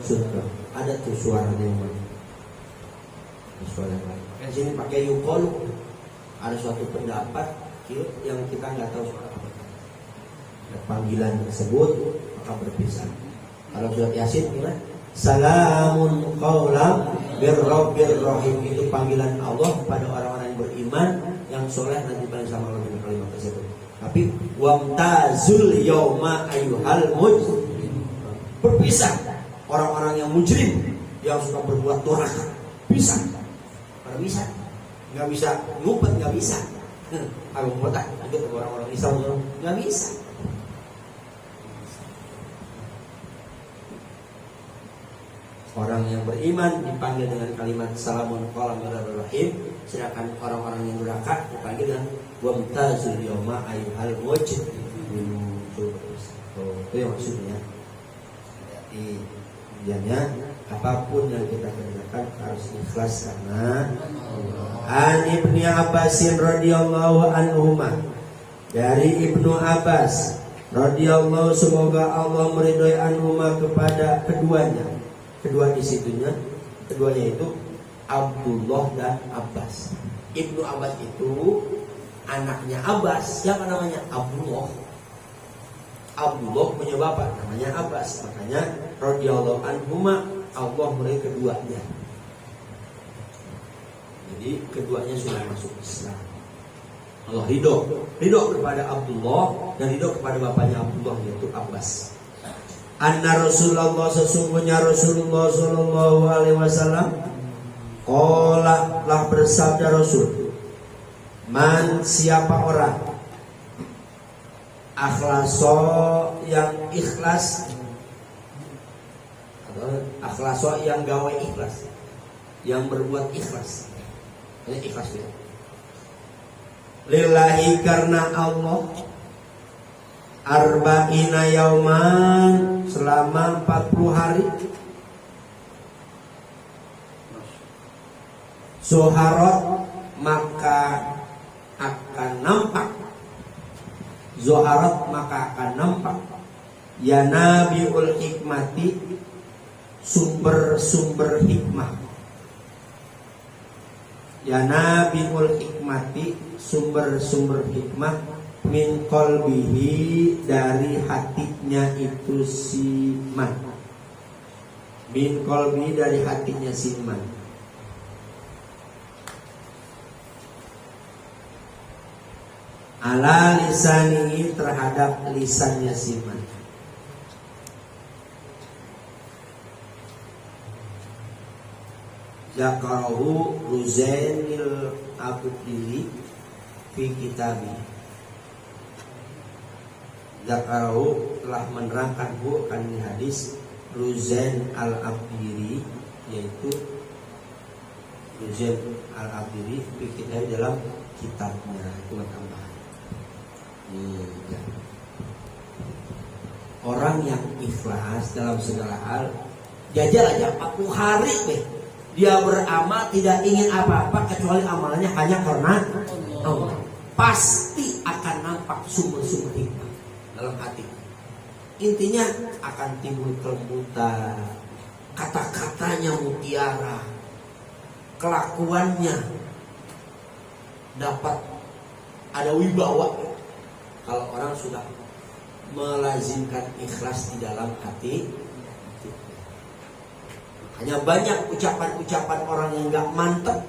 surga. Ada tuh suara yang mana? Suara yang lain. Kan sini pakai yukol. Ada suatu pendapat yang kita nggak tahu suara apa. Panggilan tersebut maka berpisah. Kalau surat Yasin gimana? Salamun qaulam birrabbir rahim, itu panggilan Allah pada orang-orang yang beriman yang soleh nanti paling sama Allah dengan kalimat tersebut. Tapi wamtazul yauma ayyuhal mujrim, berpisah orang-orang yang mujrim yang suka berbuat durhaka, pisah. Kalau bisa nggak bisa ngumpet, nggak bisa. Aku ngumpet ikut orang-orang Islam nggak bisa. Orang yang beriman dipanggil dengan kalimat salamun qaulan minarrahmanir rahim, sedangkan orang-orang yang durhaka dipanggil dengan wamtazul yauma ayyuhal mujrim. Itu yang maksudnya. Jadi kemudiannya Apapun yang kita kerjakan harus ikhlas karena Allah. An Ibnu Abbasin radhiyallahu anhuma, dari Ibnu Abbas radhiyallahu, semoga Allah meridhoi anhuma, kepada keduanya. Kedua di situnya, keduanya itu Abdullah dan Abbas. Ibnu Abbas itu anaknya Abbas. Siapa namanya? Abdullah. Abdullah punya bapak namanya Abbas. Makanya radhiyallahu anhuma, Allah meridhoi keduanya. Jadi keduanya sudah masuk Islam. Allah ridho kepada Abdullah dan ridho kepada bapaknya Abdullah, yaitu Abbas. Anna Rasulullah, sesungguhnya Rasulullah sallallahu alaihi wasallam qala, lah bersabda Rasul, man, siapa orang akhlaso, yang ikhlas, atau akhlaso yang gawe ikhlas, yang berbuat ikhlas. Ini ikhlas dia. Lillahi, karena Allah, arba'ina yauman, selama 40 hari. Zoharat, maka akan nampak. Zoharat, maka akan nampak. Ya nabiul hikmati, sumber-sumber hikmah. Ya nabiul hikmati, sumber-sumber hikmah, min qalbihi, dari hatinya itu si man. Min qalbihi, dari hatinya si man. Ala lisanihi, terhadap lisannya si man. Zakarahu Ruzainil Abdili fi kitabi. Zakarahu, telah menerangkan akan hadis Ruzain al-Abdiri, yaitu Ruzain al-Abdiri fi kitabi, dalam kitabnya. Itu tambahan. Orang yang ikhlas dalam segala hal, jajal aja 40 hari deh. Dia beramal tidak ingin apa-apa kecuali amalannya hanya karena Allah. Pasti akan nampak sumber-sumber hikmah dalam hati. Intinya akan timbul kelembutan, kata-katanya mutiara, kelakuannya dapat ada wibawa. Kalau orang sudah melazimkan ikhlas di dalam hati. Hanya banyak ucapan-ucapan orang yang gak mantap,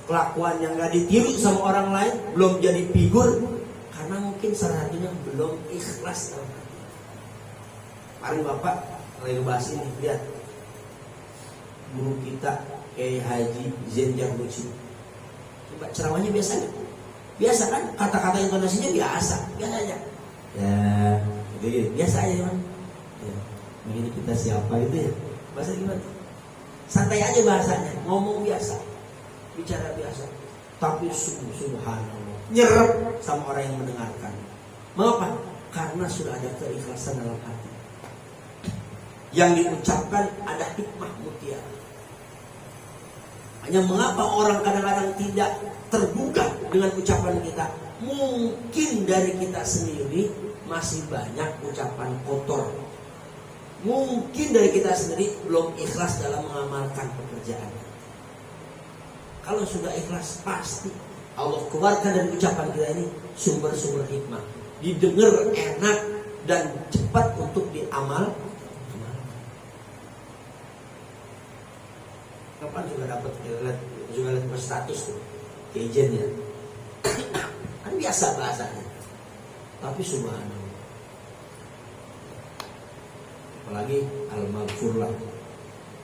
kelakuan yang gak ditiru sama orang lain, belum jadi figur, karena mungkin salah satunya belum ikhlas dalam hati. Kemarin Bapak lagi bahas ini, lihat guru kita Kiai Haji Zain Jarmuji. Coba ceramahnya biasa gak? Biasa kan? Kata-kata intonasinya biasa aja. Ya, biasa aja kan? Ya, begini kita siapa gitu ya? Bahasa gimana? Santai aja bahasanya, ngomong biasa, bicara biasa. Tapi subhanallah, nyerap sama orang yang mendengarkan. Mengapa? Karena sudah ada keikhlasan dalam hati. Yang diucapkan ada hikmah mutiara. Hanya mengapa orang kadang-kadang tidak tergugah dengan ucapan kita? Mungkin dari kita sendiri masih banyak ucapan kotor. Mungkin dari kita sendiri belum ikhlas dalam mengamalkan pekerjaan. Kalau sudah ikhlas, pasti Allah keluarkan dari ucapan kita ini sumber-sumber hikmah. Didengar enak dan cepat untuk diamal. Kapan juga dapat juga lihat berstatus tuh, agentnya. Kan biasa bahasanya. Tapi subhanallah. Apalagi al-maghfur lah,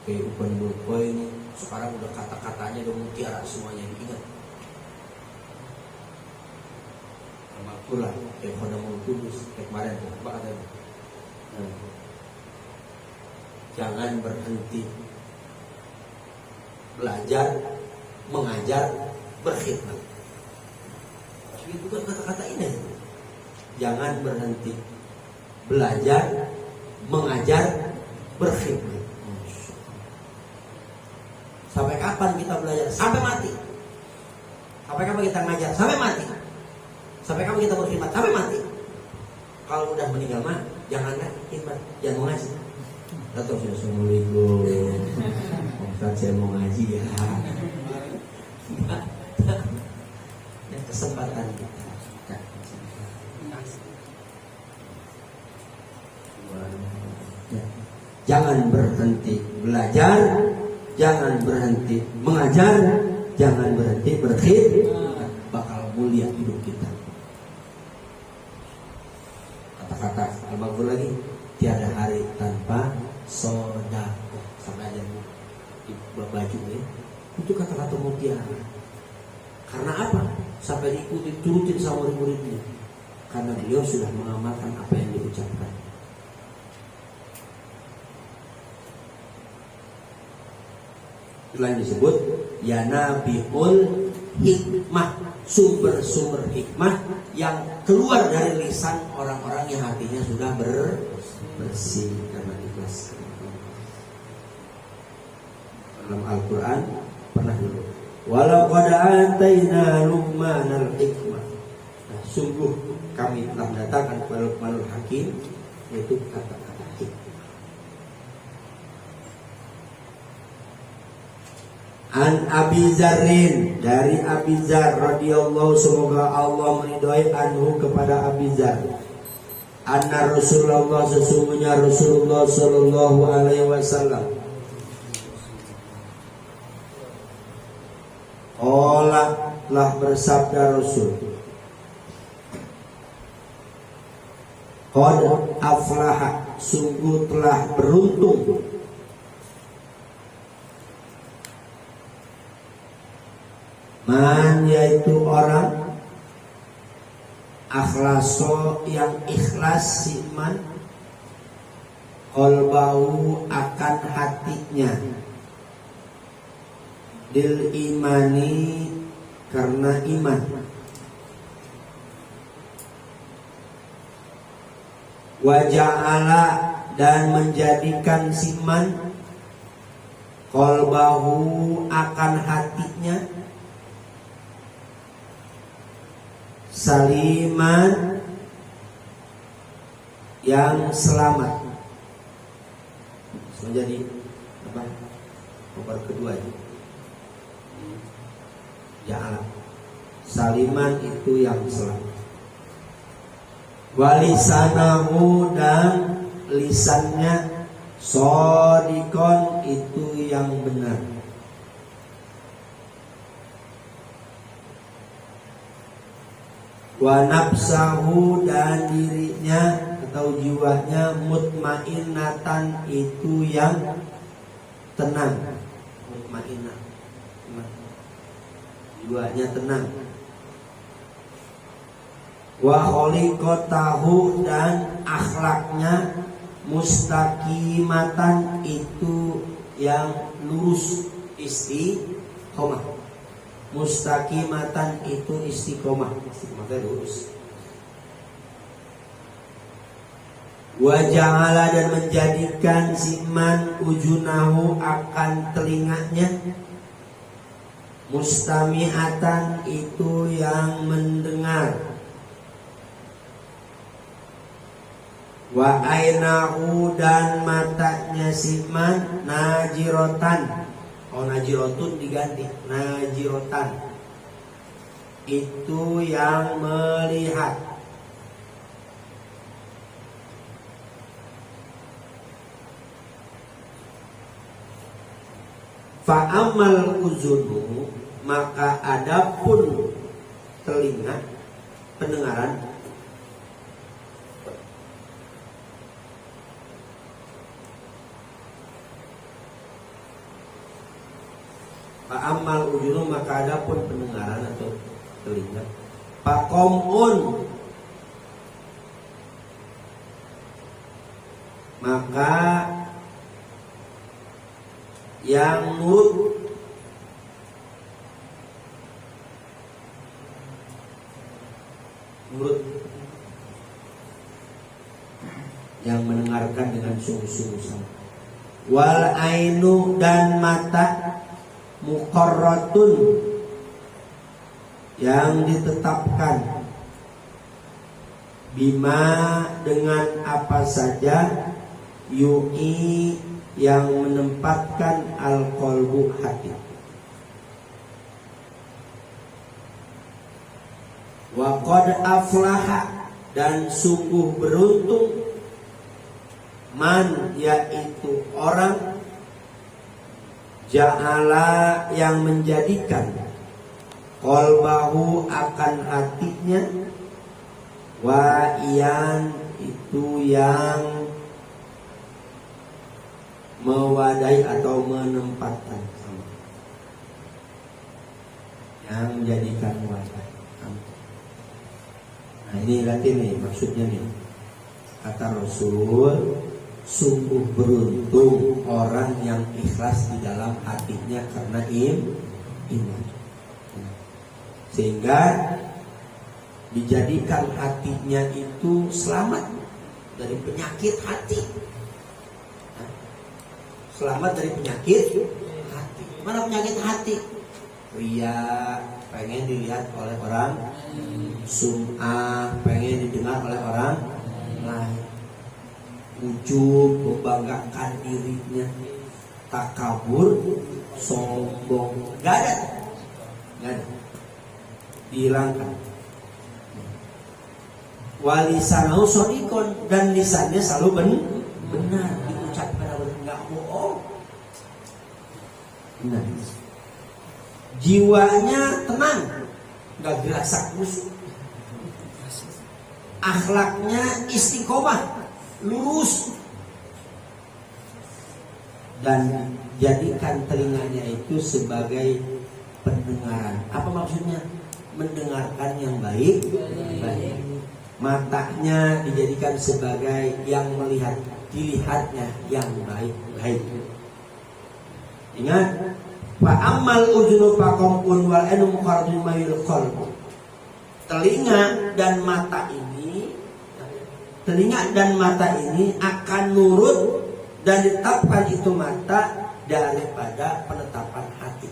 kayak Upan Bulkoi ini sekarang udah kata-katanya udah mutiara semuanya diingat. Al-maghfur lah, kayak Khodamul Kudus kayak kemarin apa ada. Jangan berhenti belajar, mengajar, berkhidmat. Itu kan kata-kata ini. Jangan berhenti belajar, mengajar, berkhidmat. kapan kita belajar? Sampai mati. Sampai kapan kita ngajar? Sampai mati. Sampai kapan kita berkhidmat? Sampai mati. Kalau udah meninggal mah jangan khidmat, jangan mau ngaji. Atau assalamualaikum. Ustaz saya mau ngaji ya. Kesempatan kita. Jangan berhenti belajar, jangan berhenti mengajar, jangan berhenti berkhidmat. Bakal mulia hidup kita. Kata-kata Al-Maghfur lagi, tiada hari tanpa sedekah. Sampai aja di baju ya. Itu kata-kata mutiara. Karena apa? Sampai diikuti turutin sama murid-muridnya. Karena beliau sudah mengamalkan apa yang diucapkan. Selain disebut ya nabiul hikmah, sumber-sumber hikmah yang keluar dari lisan orang-orang yang hatinya sudah bersih karena ikhlas. Dalam Al-Quran pernah dulu, walau qad ataina Luqmanal hikmah. Nah, sungguh kami telah mendatangkan kepada Luqmanul Hakim, yaitu kata-kata hikmah. An Abi Zarrin, dari Abi Zar radhiyallahu, semoga Allah meridhai anhu, kepada Abi Zar, anna Rasulullah, sesungguhnya Rasulullah sallallahu alaihi wasallam, Allah telah bersabda Rasul, qad aflaha, sungguh telah beruntung, man, yaitu orang, akhlaso, yang ikhlas, siman, qalbahu, akan hatinya, dil imani, karena iman, waja'ala, dan menjadikan siman, qalbahu, akan hatinya, saliman, yang selamat. Menjadi apa? Nomor kedua ya, saliman itu yang selamat. Walisanahu, dan lisannya, sodikon, itu yang benar. Wa nafsahu, dan dirinya atau jiwanya, mutmainnatan, itu yang tenang. Mutmainnah, jiwanya tenang. Wa kholiqatahu, dan akhlaknya, mustaqimatan, itu yang lurus, istiqomah. Mustaqimatan, itu istiqomah, istiqomahnya lurus. Wa ja'ala, dan menjadikan siman, ujunahu, akan telinganya, mustami'atan, itu yang mendengar. Wa ainahu, dan matanya siman, najirotan. Oh, najirotun diganti, najirotan, itu yang melihat. Fa'amal uzunu, maka adapun telinga, pendengaran, fa'amal uzunu, maka adapun pendengaran atau telinga, faqomun, maka yang nurut, yang mendengarkan dengan sungguh-sungguh. Wal ainu, dan mata, muqarratun yang ditetapkan, bima dengan apa saja, yu'i yang menempatkan al-qalbu hati. Wa qad aflaha dan sungguh beruntung, man yaitu orang, ja'ala yang menjadikan, qalbahu akan hatinya, wa iyan itu yang mewadai atau menempatkan, yang menjadikan wadah. Nah ini nanti nih maksudnya nih, kata Rasul, sungguh beruntung orang yang ikhlas di dalam hatinya karena iman, sehingga dijadikan hatinya itu selamat dari penyakit hati. Selamat dari penyakit hati. Mana penyakit hati? Ria, pengen dilihat oleh orang, sum'ah, pengen didengar oleh orang lain, ujub, membanggakan dirinya, takabur, sombong, gak ada, dihilangkan. Walisanahu sodikon, dan lisannya selalu benar, diucapkan nggak bohong. Benar. Jiwanya tenang, nggak gerasak musuh. Akhlaknya istiqomah, lurus. Dan jadikan telinganya itu sebagai pendengaran. Apa maksudnya? Mendengarkan yang baik. Matanya dijadikan sebagai yang melihat, dilihatnya yang baik. Ingat, fa'amal ujunu faqampun wal anu muqarradun mayil qalb. Telinga dan mata ini akan nurut dan ditetapkan itu mata daripada penetapan hati.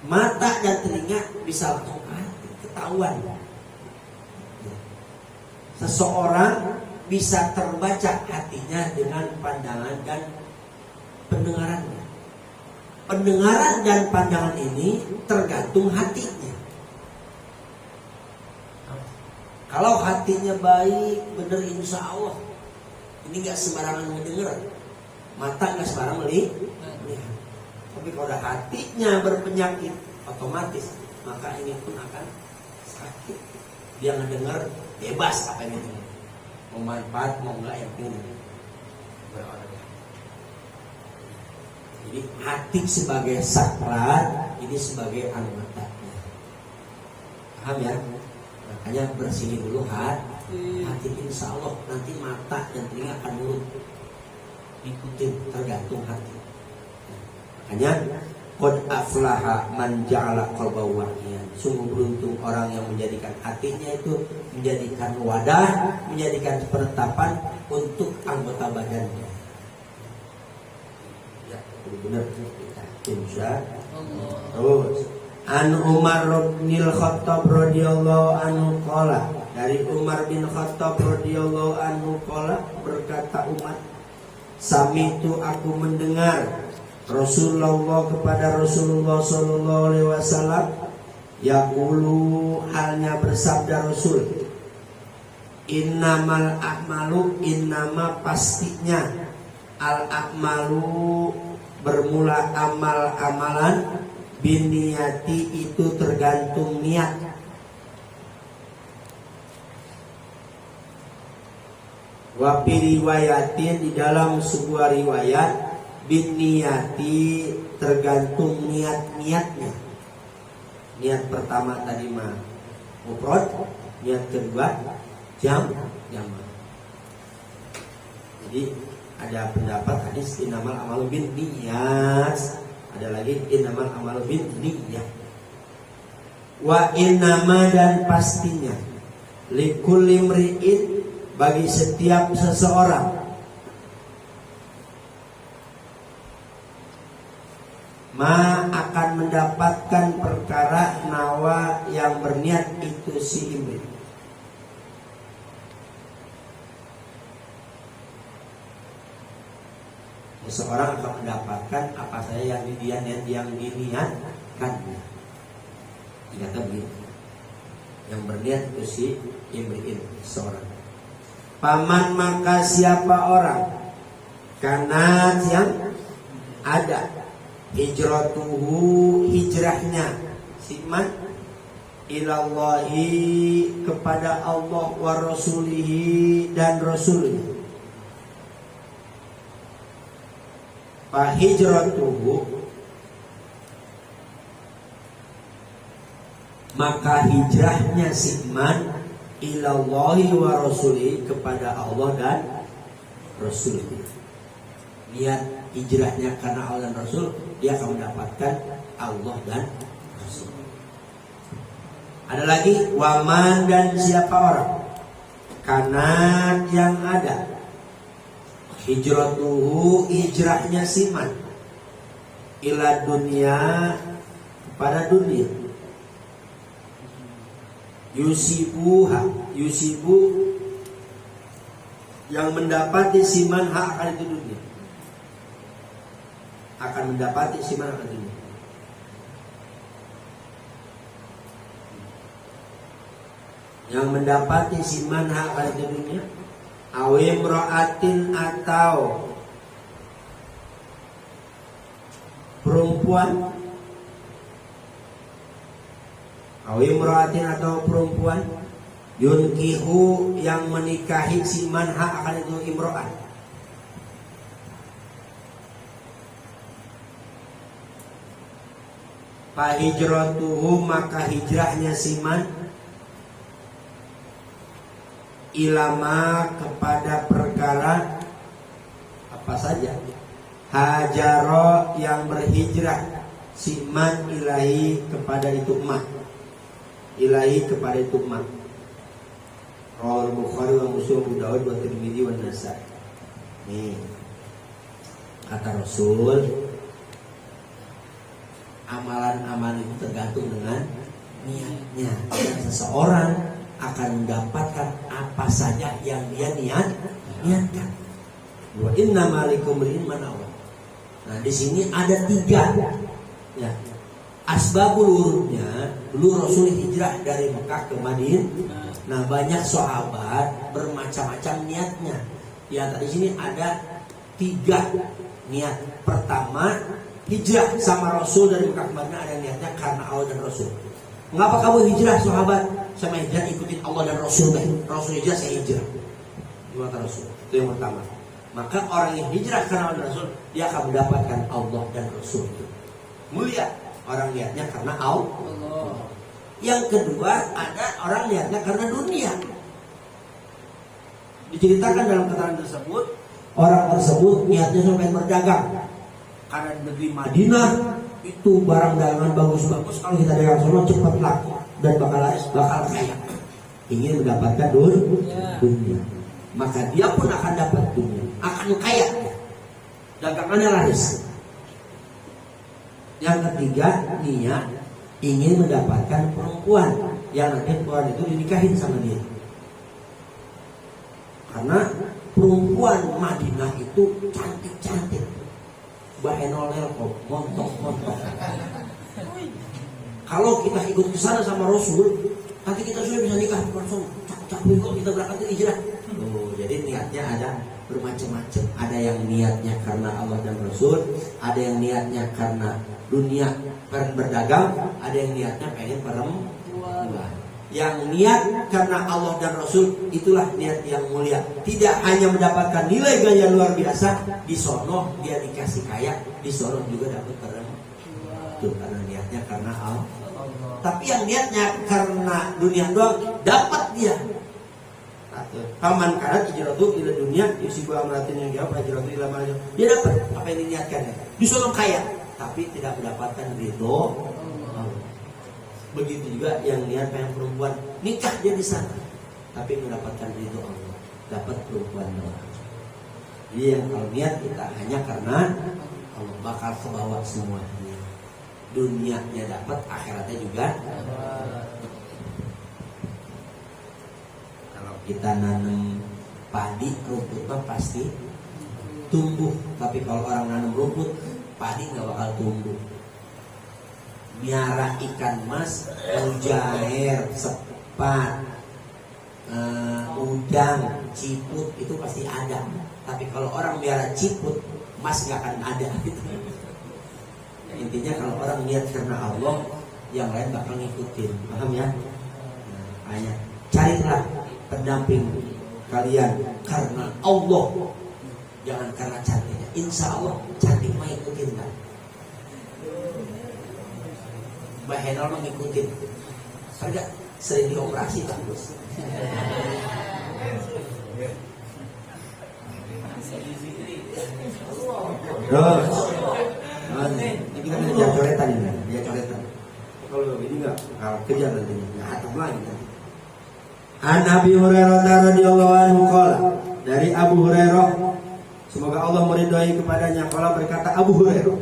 Mata dan telinga bisa langsung ketahuan. Seseorang bisa terbaca hatinya dengan pandangan dan pendengarannya. Pendengaran dan pandangan ini tergantung hatinya. Kalau hatinya baik, benar, insya Allah ini gak sembarangan mendengar, mata gak sembarangan melihat. Tapi kalau hatinya berpenyakit, otomatis maka ini pun akan sakit. Dia ngedengar bebas apa yang itu, mau manfaat mau enggak yang ini. Jadi hati sebagai sakral, ini sebagai anggota. Paham ya? Makanya bersih dulu hati, insya Allah nanti mata dan telinga akan nurut, ikutin, tergantung hati. Makanya qad aflaha man ja'ala qalbahu wahiyan. Sungguh beruntung orang yang menjadikan hatinya itu menjadikan wadah, menjadikan penetapan untuk anggota badannya. Ya, benar kita insya Allah. Terus An Umar bin Khattab radhiyallahu anhu qala, dari Umar bin Khattab radhiyallahu anhu qala, berkata Umar, sami'tu aku mendengar Rasulullah kepada Rasulullah sallallahu alaihi wasallam yaqulu, halnya bersabda Rasul, innamal a'malu, innama pastinya, al a'malu bermula amal-amalan, biniyati itu tergantung niat. Wa fi riwayatin, di dalam sebuah riwayat, biniyati tergantung niatnya. Niat pertama tadi mah mufrad, niat kedua jamak. Jadi ada pendapat hadis innamal amalu bin niyat, ada lagi innamal amalu bin niyah. Wa innama, dan pastinya, likulli mri'in, bagi setiap seseorang, ma akan mendapatkan perkara nawa yang berniat itu si imri. Seseorang akan mendapatkan apa saja yang diniatkan. Dikata begitu. Yang berniat itu si imri'in, seorang. Paman maka siapa orang karena yang ada hijratuhu hijrahnya siman ilallahi kepada Allah wa rasulihi dan rasulnya. Fa hijratuhu maka hijrahnya siman ilallahi wa rasulihi kepada Allah dan rasulnya. Niat hijrahnya karena Allah dan Rasul, dia akan mendapatkan Allah dan Rasul. Ada lagi waman dan siapa orang karena yang ada hijratuhu hijrahnya siman ila dunia pada dunia yusibu yang mendapati siman hak akan itu dunia, akan mendapati siman akan dunia. Yang mendapati siman hak akan itu dunia awim ro'atin atau perempuan, awim ro'atin atau perempuan yunkihu yang menikahi siman hak akan itu imro'at. Fa hijratuhu maka hijrahnya siman ilama kepada perkara apa saja hajaro yang berhijrah siman ilahi kepada itu emak, ilahi kepada itu emak. Rawal Bukhari wa Muslim Abu Dawud wa Tirmidzi wa Nasai. Nih kata Rasul, amalan-amalan itu tergantung dengan niatnya. Dan seseorang akan mendapatkan apa saja yang dia niatkan. Wa inna malikum manawa. Nah di sini ada 3 ya. Asbabul wurudnya dulu Rasul hijrah dari Mekah ke Madinah. Nah banyak sahabat bermacam-macam niatnya. Ya di sini ada 3 niat. Pertama hijrah sama Rasul dari Mekah ke Madinah ada niatnya karena Allah dan Rasul. Mengapa kamu hijrah sahabat? Sama hijrah ikutin Allah dan Rasul. Rasul hijrah saya hijrah. Gimana Rasul? Itu yang pertama. Maka orang yang hijrah karena Allah dan Rasul dia akan mendapatkan Allah dan Rasul. Mulia. Orang niatnya karena Allah. Yang kedua ada orang niatnya karena dunia. Diceritakan dalam keterangan tersebut orang tersebut niatnya sampai berdagang. Karena di negeri Madinah itu barang dagangan bagus-bagus, kalau kita dagang sana cepat laku dan bakal kaya. Ingin mendapatkan dunia, maka dia pun akan dapat dunia, akan kaya. Dagangannya laris. Yang ketiga niat ingin mendapatkan perempuan yang nanti perempuan itu dinikahin sama dia. Karena perempuan Madinah itu cantik-cantik. Bahenolel kok, montok-montok. Kalau kita ikut ke sana sama Rasul, nanti kita sudah bisa nikah langsung. Cakep kok kita berangkat ke hijrah. Jadi niatnya ada bermacam-macam. Ada yang niatnya karena Allah dan Rasul, ada yang niatnya karena dunia, pengen berdagang, ada yang niatnya pengen perempuan. Yang niat karena Allah dan Rasul itulah niat yang mulia. Tidak hanya mendapatkan nilai gaya luar biasa, di sono dia dikasih kaya, di sono juga dapat perempuan. Itu karena niatnya karena Allah. Tapi yang niatnya karena dunia doang dapat dia. Paman karat hijratu ila dunia, yusibu amratin yang jawab hijratu ila malah. Dia dapat apa yang diniatkannya. Di sono kaya, tapi tidak mendapatkan ridho. Begitu juga yang niat pengen perempuan nikah dia di sana, tapi mendapatkan ridho Allah, dapat perempuan doang. Jadi yang kalau niat kita hanya karena Allah bakal kebawa semuanya. dunianya dapat, akhiratnya juga. Kalau kita nanam padi, rumput mah pasti tumbuh. Tapi kalau orang nanam rumput, padi nggak bakal tumbuh. Miara ikan mas, mujair, sepat, udang, ciput itu pasti ada. Tapi kalau orang miara ciput, mas nggak akan ada. Intinya kalau orang niat karena Allah, yang lain bakal ngikutin. Paham ya? Nah, carilah pendamping kalian karena Allah, jangan karena cantiknya. Insya Allah cantik mah ikutin kan. Mbak Henol mah ngikutin. Karena sering dioperasi terus. Terus, ini kita kerja coretan ini, dia coretan. Kalau ini nggak kejar nanti, nggak hatam lagi nanti. An Abi Hurairah radhiyallahu anhu qala, dari Abu Hurairah, semoga Allah meridhai kepadanya, qala berkata Abu Hurairah,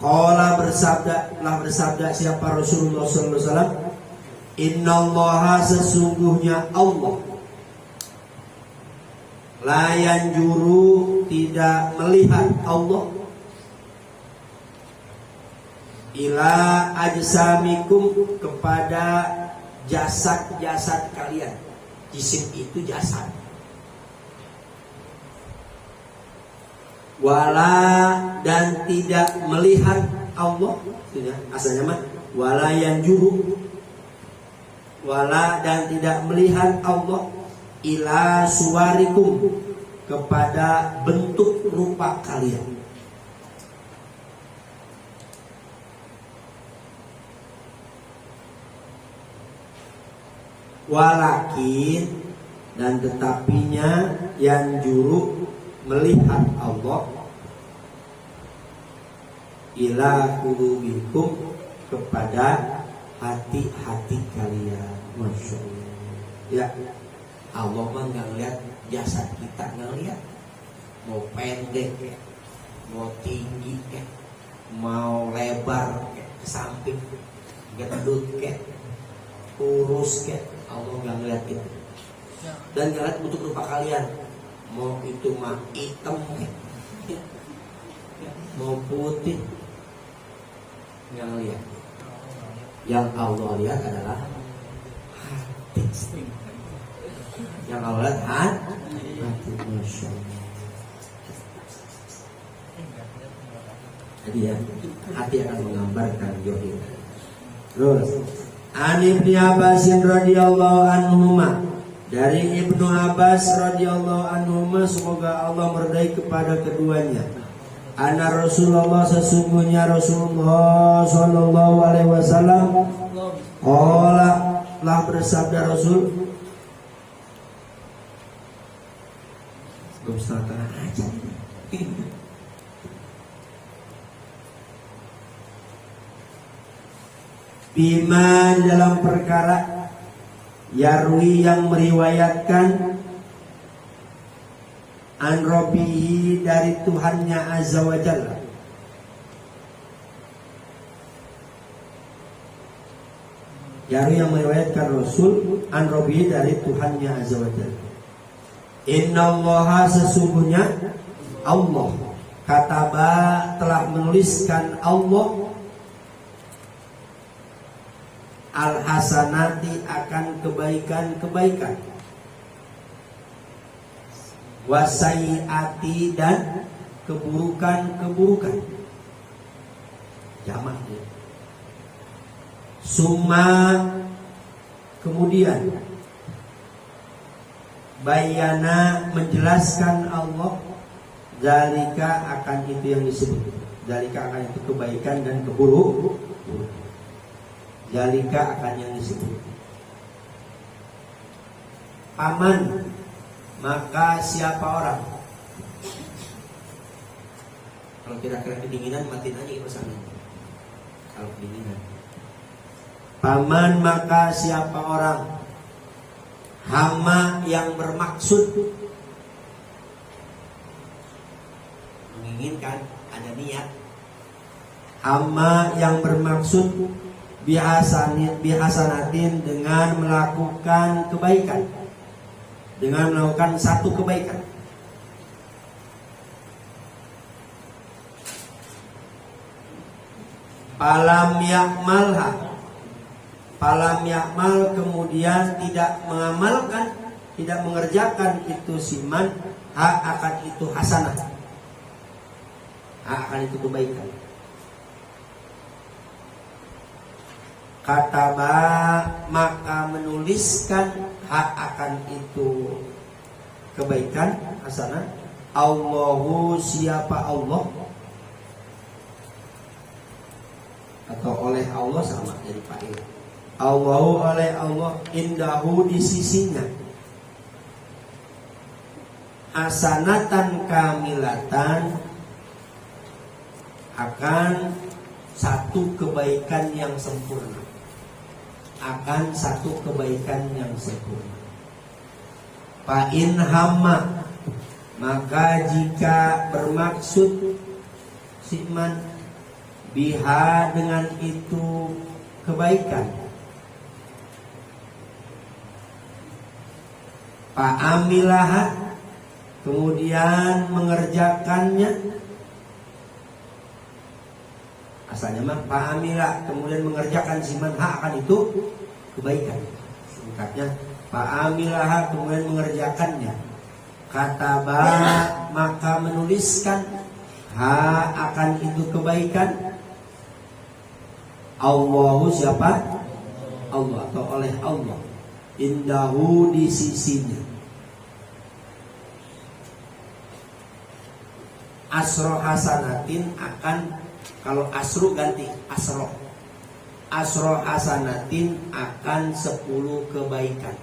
qala bersabda siapa Rasulullah sallallahu alaihi wasallam, innallaha sesungguhnya Allah, la yanjuru tidak melihat Allah, ila ajsamikum kepada jasad-jasad kalian. Jisim itu jasad. Wala dan tidak melihat Allah, asalnya mah wala yanjuru, wala dan tidak melihat Allah ila suwarikum kepada bentuk rupa kalian. Walakin dan tetapinya yang juru melihat Allah ila qulubikum kepada hati-hati kalian. Masya Allah. Ya, Allah mah nggak ngeliat jasad kita, nggak ngeliat. Mau pendek, mau tinggi, mau lebar, ke samping, gendut, kurus, Allah nggak ngeliat itu. Dan nggak ngeliat bentuk rupa kalian. Mau itu mah hitam, mau putih, nggak ngeliat. Yang Allah lihat adalah hati. Yang Allah lihat hati. Masya Allah. Jadi ya, hati akan menggambarkan jodoh. Terus An Ibnu Abbas radhiyallahu anhuma, dari Ibnu Abbas radhiyallahu anhuma, semoga Allah meridai kepada keduanya. Anna Rasulullah sesungguhnya Rasulullah sallallahu alaihi wasallam qala lah bersabda Rasul, belum setengah aja. Bima dalam perkara yarwi yang meriwayatkan an Rabbihi dari Tuhannya Azza wa Jalla, yarwi yang meriwayatkan Rasul an Rabbihi dari Tuhannya Azza wa Jalla. Innallaha sesungguhnya Allah kataba telah menuliskan Allah al-hasanati akan kebaikan-kebaikan, wasaiati dan keburukan-keburukan. Jamak ya. Summa kemudian bayana menjelaskan Allah zalika akan itu yang disebut. Zalika akan itu kebaikan dan keburukan. Zalika akan yang disebut. Paman maka siapa orang, kalau kira-kira kedinginan matiin aja pesan. Kalau kedinginan, paman maka siapa orang, hama yang bermaksud, menginginkan, ada niat, Amma yang bermaksud bihasanatin dengan melakukan kebaikan, dengan melakukan satu kebaikan. Palam yakmal kemudian tidak mengamalkan, tidak mengerjakan itu siman, akan itu hasanah, akan itu kebaikan. Kataba maka menuliskan akan itu kebaikan hasanah. Allahu siapa Allah, atau oleh Allah sama jadi fa'il. Allahu oleh Allah, indahu di sisinya, hasanatan kamilatan akan satu kebaikan yang sempurna, akan satu kebaikan yang sempurna. Fa in hamma maka jika bermaksud siman biha dengan itu kebaikan, fa'amilaha kemudian mengerjakannya, asalnya mah fa'amila kemudian mengerjakan siman akan itu kebaikan, singkatnya fa'amilaha kemudian mengerjakannya. Kataba maka menuliskan akan itu kebaikan. Allahu siapa? Allah atau oleh Allah, indahu di sisinya. Asro hasanatin akan, kalau asru ganti asro. Asro hasanatin akan 10 kebaikan.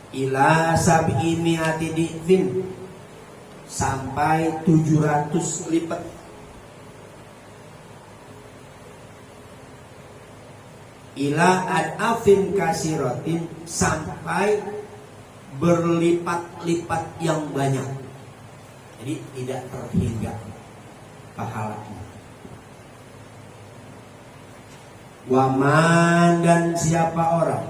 Ila sab'i mi'ati di'fin sampai 700 lipat. Ila ad'afin kasiratin sampai berlipat-lipat yang banyak. Jadi tidak terhingga pahalanya. Waman dan siapa orang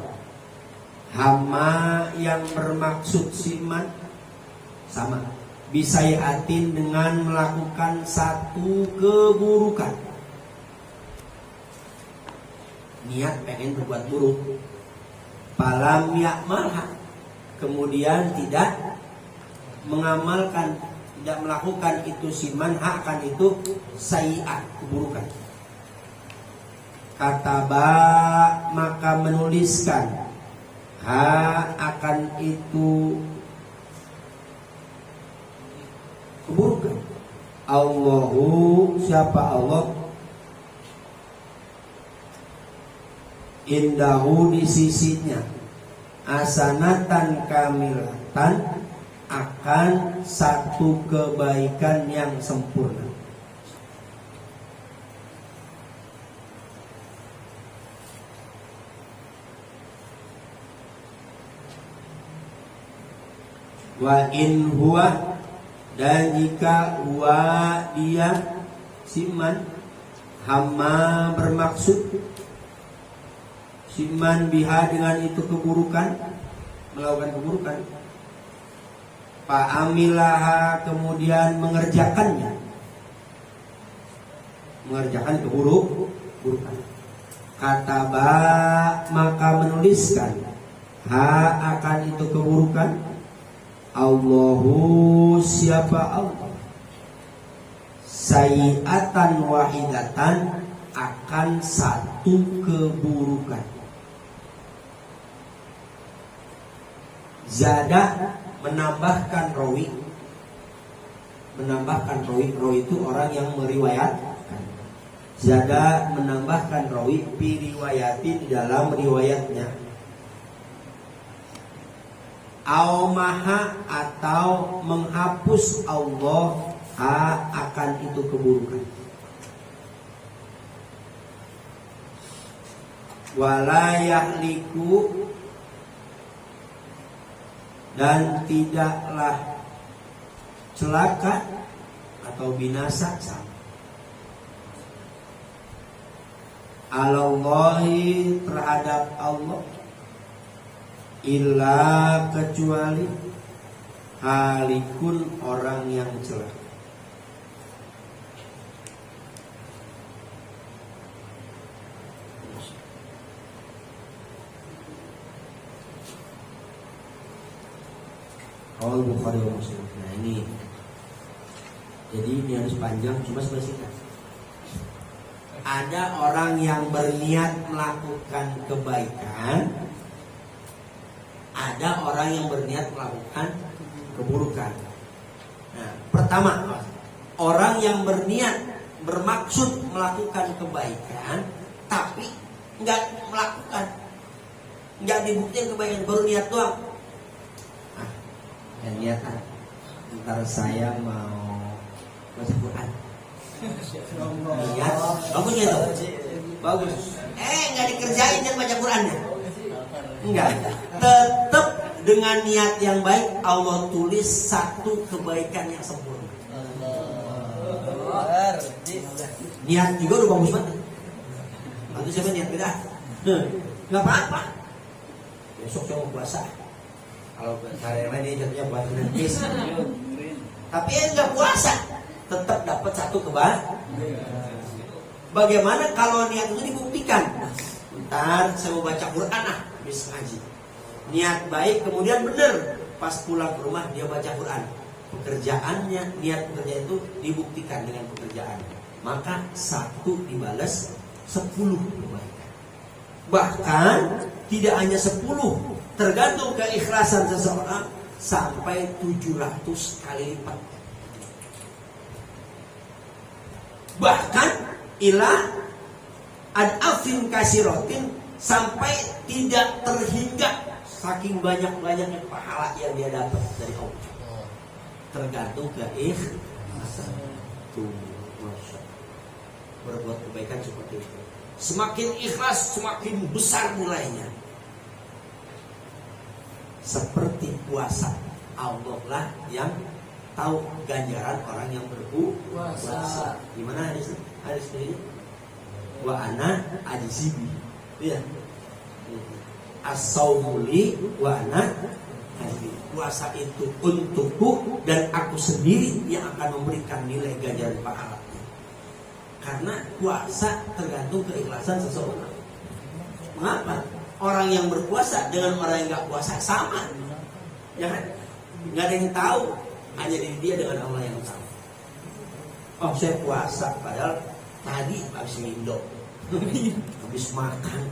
hama yang bermaksud siman sama bisayatin dengan melakukan satu keburukan, niat pengen berbuat buruk, falam yakmalha kemudian tidak mengamalkan, tidak melakukan itu siman akan itu sayiat keburukan. Kataba maka menuliskan akan itu keburukan. Allahu siapa Allah, indahu di sisinya, hasanatan kamilatan akan satu kebaikan yang sempurna. Wa in huwa dan jika huwa dia siman hamma bermaksud siman biha dengan itu keburukan, melakukan keburukan, fa'amilaha kemudian mengerjakannya, mengerjakan keburukan. Kataba maka menuliskan akan itu keburukan. Allahu siapa Allah, sayiatan wahidatan akan satu keburukan. Zada menambahkan rawi, rawi itu orang yang meriwayatkan. Zada menambahkan rawi fi riwayatin dalam riwayatnya. Aumaha atau menghapus Allah akan itu keburukan. Wala yahliku dan tidaklah celaka atau binasa sama. Alallahi terhadap Allah illa kecuali halikun orang yang celaka. Al Bukhari wa Muslim. Nah ini, jadi ini harus panjang, cuma sebelah singkat. Ada orang yang berniat melakukan kebaikan, ada orang yang berniat melakukan keburukan. Nah, pertama, orang yang berniat bermaksud melakukan kebaikan, tapi nggak melakukan, nggak dibuktikan kebaikan, baru niat doang. Nah, ya niat, ntar saya mau baca Quran. Niat, bagus gitu, bagus. Nggak dikerjain dan baca Qurannya, enggak. Tetap dengan niat yang baik Allah tulis satu kebaikan yang sempurna. Niat juga udah bagus banget. Nanti siapa niat beda? Nggak apa-apa. Besok saya mau puasa. Kalau hari lain dia jatuhnya buat nantis. Tapi nggak puasa, tetap dapat satu kebaikan. Bagaimana kalau niat itu dibuktikan? Ntar saya mau baca Quran habis ngaji. Niat baik kemudian benar, pas pulang ke rumah dia baca Quran. Pekerjaannya, niat pekerjaan itu dibuktikan dengan pekerjaan. Maka 1 dibalas 10 kebaikan. Bahkan tidak hanya 10, tergantung keikhlasan seseorang sampai 700 kali lipat. Bahkan ila ad'afin kasirotin, sampai tidak terhingga saking banyak-banyaknya pahala yang dia dapat dari Allah. Tergantung keikhlasan. Tuh, Masya. Berbuat kebaikan seperti itu. Semakin ikhlas, semakin besar nilainya. Seperti puasa, Allah lah yang tahu ganjaran orang yang berpuasa. Gimana hadisnya? Hadis ini wa ana ajzibi. Iya. As-saumuli wa ana ajzibi. Puasa itu untukku dan aku sendiri yang akan memberikan nilai ganjaran pahalanya. Karena puasa tergantung keikhlasan seseorang. Mengapa? Orang yang berpuasa dengan orang yang nggak puasa sama, ya kan? Nggak ada yang tahu, hanya diri dia dengan Allah yang tahu. Oh, saya puasa, padahal tadi habis minum, habis makan.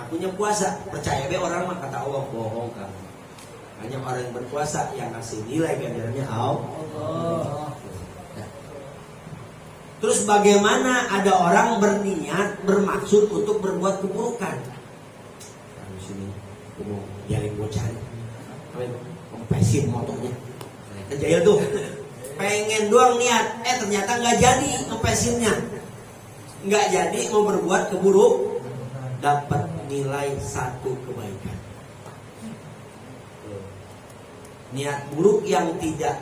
Akunya puasa, percaya be orang mah kata Allah bohong kan. Hanya orang yang berpuasa yang ngasih nilai ganjarannya Allah. Terus bagaimana ada orang berniat, bermaksud untuk berbuat keburukan? Nah, di sini mau jaring bocah, kompresin motornya, kejayaan tuh. Pengen doang niat, ternyata nggak jadi ngepesinnya, nggak jadi mau berbuat keburuk, dapat nilai 1 kebaikan. Niat buruk yang tidak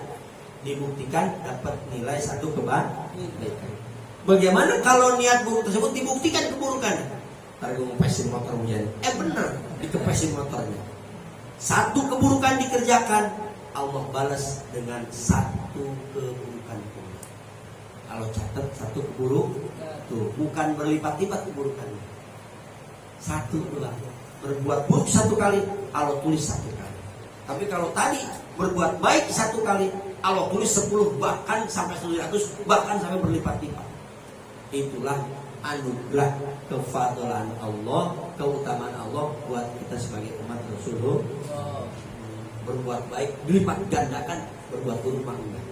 dibuktikan dapat nilai 1 kebaikan. Bagaimana kalau niat buruk tersebut dibuktikan keburukan? Ntar gue ngepesin motor hujan. Bener, dikepesin motornya. 1 keburukan dikerjakan, Allah balas dengan 1 keburukan pun. Kalau catat 1 keburukan, tuh bukan berlipat-lipat keburukannya. 1 doang. Berbuat buruk 1 kali, Allah tulis 1 kali. Tapi kalau tadi berbuat baik 1 kali, Allah tulis 10, bahkan sampai 100, bahkan sampai berlipat-lipat. Itulah anugerah kefadalan Allah, keutamaan Allah buat kita sebagai umat Rasulullah. Berbuat baik dilipat gandakan, berbuat buruk mah enggak.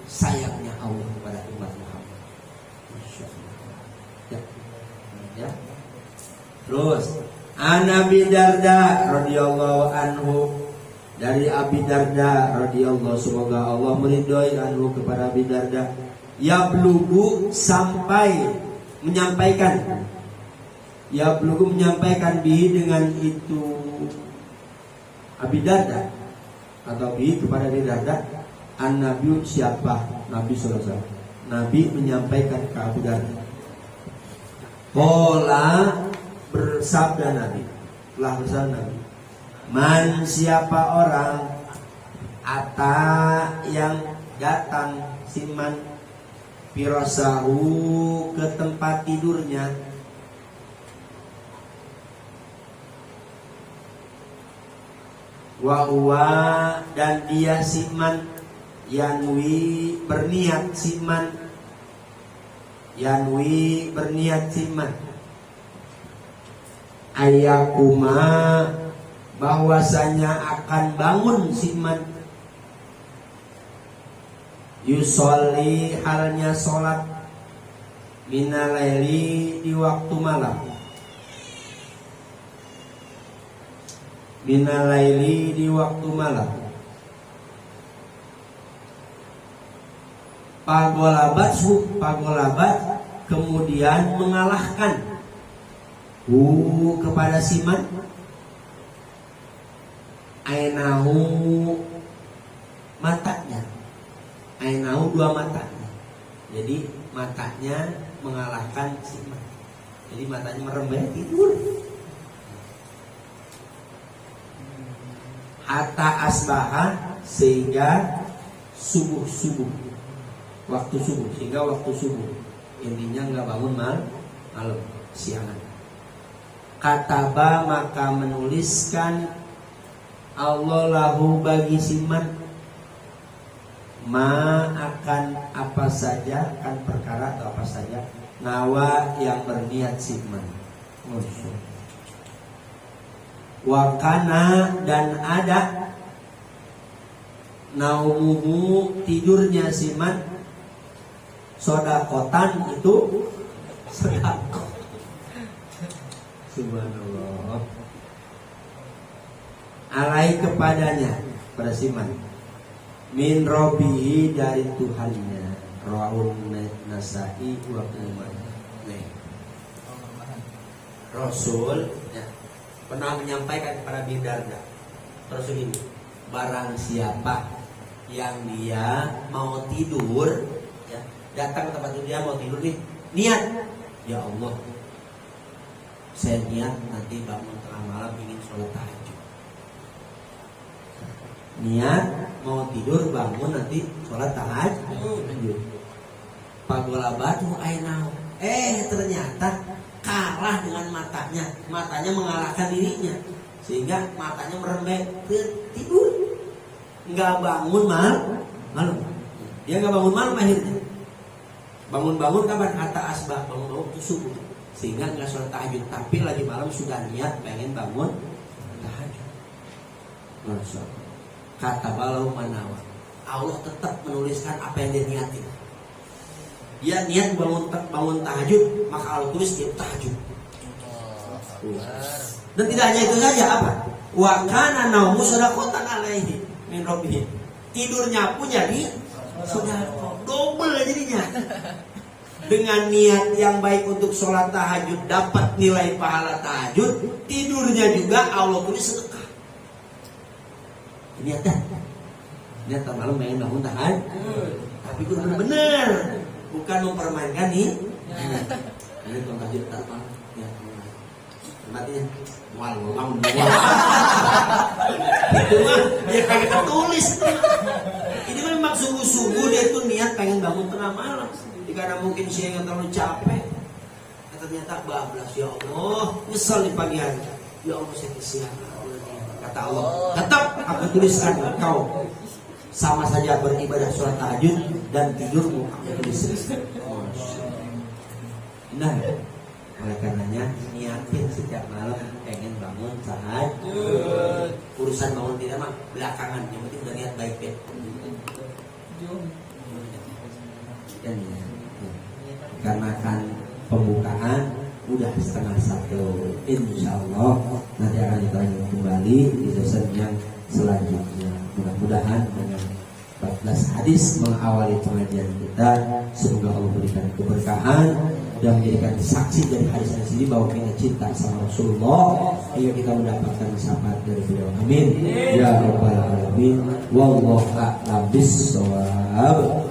Sayangnya Allah kepada umat Muhammad. Ya. Terus An Abi Darda radhiyallahu anhu, dari Abi Darda radhiyallahu, semoga Allah meridhoi anhu kepada Abi Darda, yablugu sampai menyampaikan, yablugu menyampaikan bihi dengan itu Abi Darda, atau bihi kepada Abi Darda, An-Nabi siapa? Nabi SAW. Nabi menyampaikan ke Abu Darda. Qala bersabda Nabi. Telah bersabda Nabi. Man siapa orang ata yang datang siman firasahu ke tempat tidurnya wa huwa dan dia siman yanwi berniat siman ayakuma bahwasanya akan bangun siman yusolli halnya sholat minalaili di waktu malam pagolabat kemudian mengalahkan kepada siman ainahu matanya, ainahu dua matanya. Jadi matanya mengalahkan siman. Jadi matanya merembet tidur. Hatta asbaha sehingga subuh waktu subuh sehingga waktu subuh intinya nggak bangun malam siangan. Kataba maka menuliskan Allah lahu bagi siman ma akan apa saja kan perkara atau apa saja nawa yang berniat siman. Wakana dan ada naumuhu tidurnya siman sodakotan itu sedekah. Subhanallah. Alai kepadanya pada siman min robihi dari Tuhannya. Rawahul Nasa'i wa Ibnu Majah. Rasul ya, pernah menyampaikan kepada Abu Darda, Rasul ini, barang siapa yang dia mau tidur ya, datang ke tempat tidur dia mau tidur nih, niat ya Allah saya niat nanti bangun tengah malam ingin sholat tahajud, niat mau tidur bangun nanti sholat tahajud. Pagolabatu ainahu, ternyata kalah dengan matanya mengalahkan dirinya sehingga matanya merembet tidur, nggak bangun malam. Dia nggak bangun malam akhirnya. Bangun kapan? Hatta asbah, bangun waktu subuh sehingga nggak sholat tahajud, tapi lagi malam sudah niat pengen bangun tahajud. Masya Allah. Kata balau manawa, Allah tetap menuliskan apa yang dia niatin. Dia niat bangun tahajud, maka Allah tulis dia tahajud. Dan tidak hanya itu saja, apa? Wa kana naumu shadaqatan alaihi min rabbih. Tidurnya pun jadi sedekah, double jadinya. Dengan niat yang baik untuk sholat tahajud dapat nilai pahala tahajud, tidurnya juga Allah tulis sedekah. Niat dah. Niat malam pengen bangun tahajud. Tapi itu benar. Bukan mempermainkan nih. Ini tongkat juta apa? Ya, matinya. Wal, bangun dua. Itu mah dia kagak tertulis. Ini memang sungguh-sungguh dia tuh niat pengen bangun tengah malam. Karena mungkin siang yang terlalu capek. Ternyata bablas ya Allah, nyesal di pagi hari. Ya Allah saya kesiangan. Kata Allah, tetap aku tuliskan engkau sama saja beribadah sholat tahajud dan tidurmu aku tuliskan. Nah, oleh karenanya niatin setiap malam pengen bangun tahajud. Urusan bangun tidak mah belakangan, yang penting udah niat baik ya. Dan karena kan pembukaan udah 1:30, insyaallah nanti akan kita lanjut kembali di sesi yang selanjutnya. Mudah-mudahan dengan 14 hadis mengawali pengajian kita, semoga Allah berikan keberkahan dan menjadikan saksi dari hadis sendiri bahwa kita cinta sama Rasulullah hingga kita mendapatkan syafaat dari beliau. Amin. Ya rabbal alamin. Wallahu a'lam bissawab.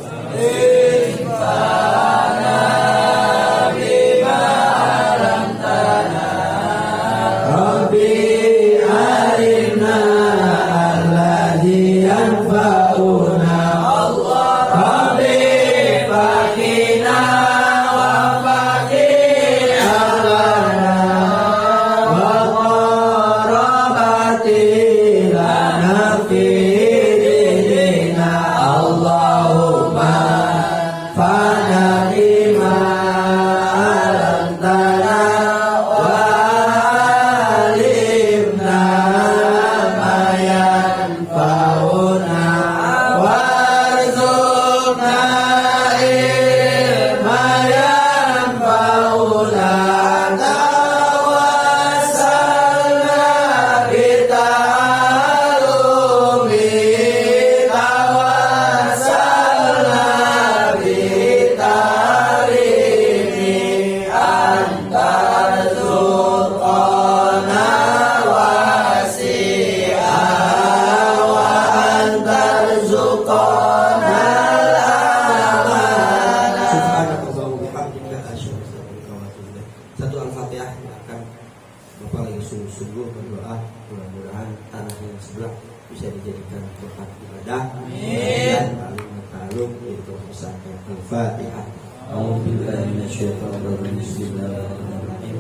Satu Al-Fatihah akan Bapak lagi sungguh-sungguh berdoa, mudah-mudahan tanah yang sebelah bisa dijadikan tempat ibadah dan paling mataluk itu misalnya Al-Fatihah. A'udzubillahi minasyaitonir Bismillahirrahmanirrahim.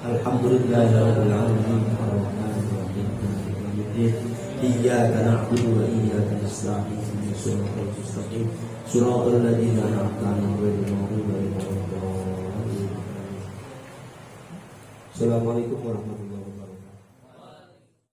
Alhamdulillahirabbil alamin arrahmanir rahim maliki yaumiddin. Iyyaka na'budu wa iyyaka nasta'in ihdinas siratal mustaqim siratal ladzina an'amta 'alaihim ghairil maghdubi 'alaihim waladdallin. Assalamualaikum warahmatullahi wabarakatuh.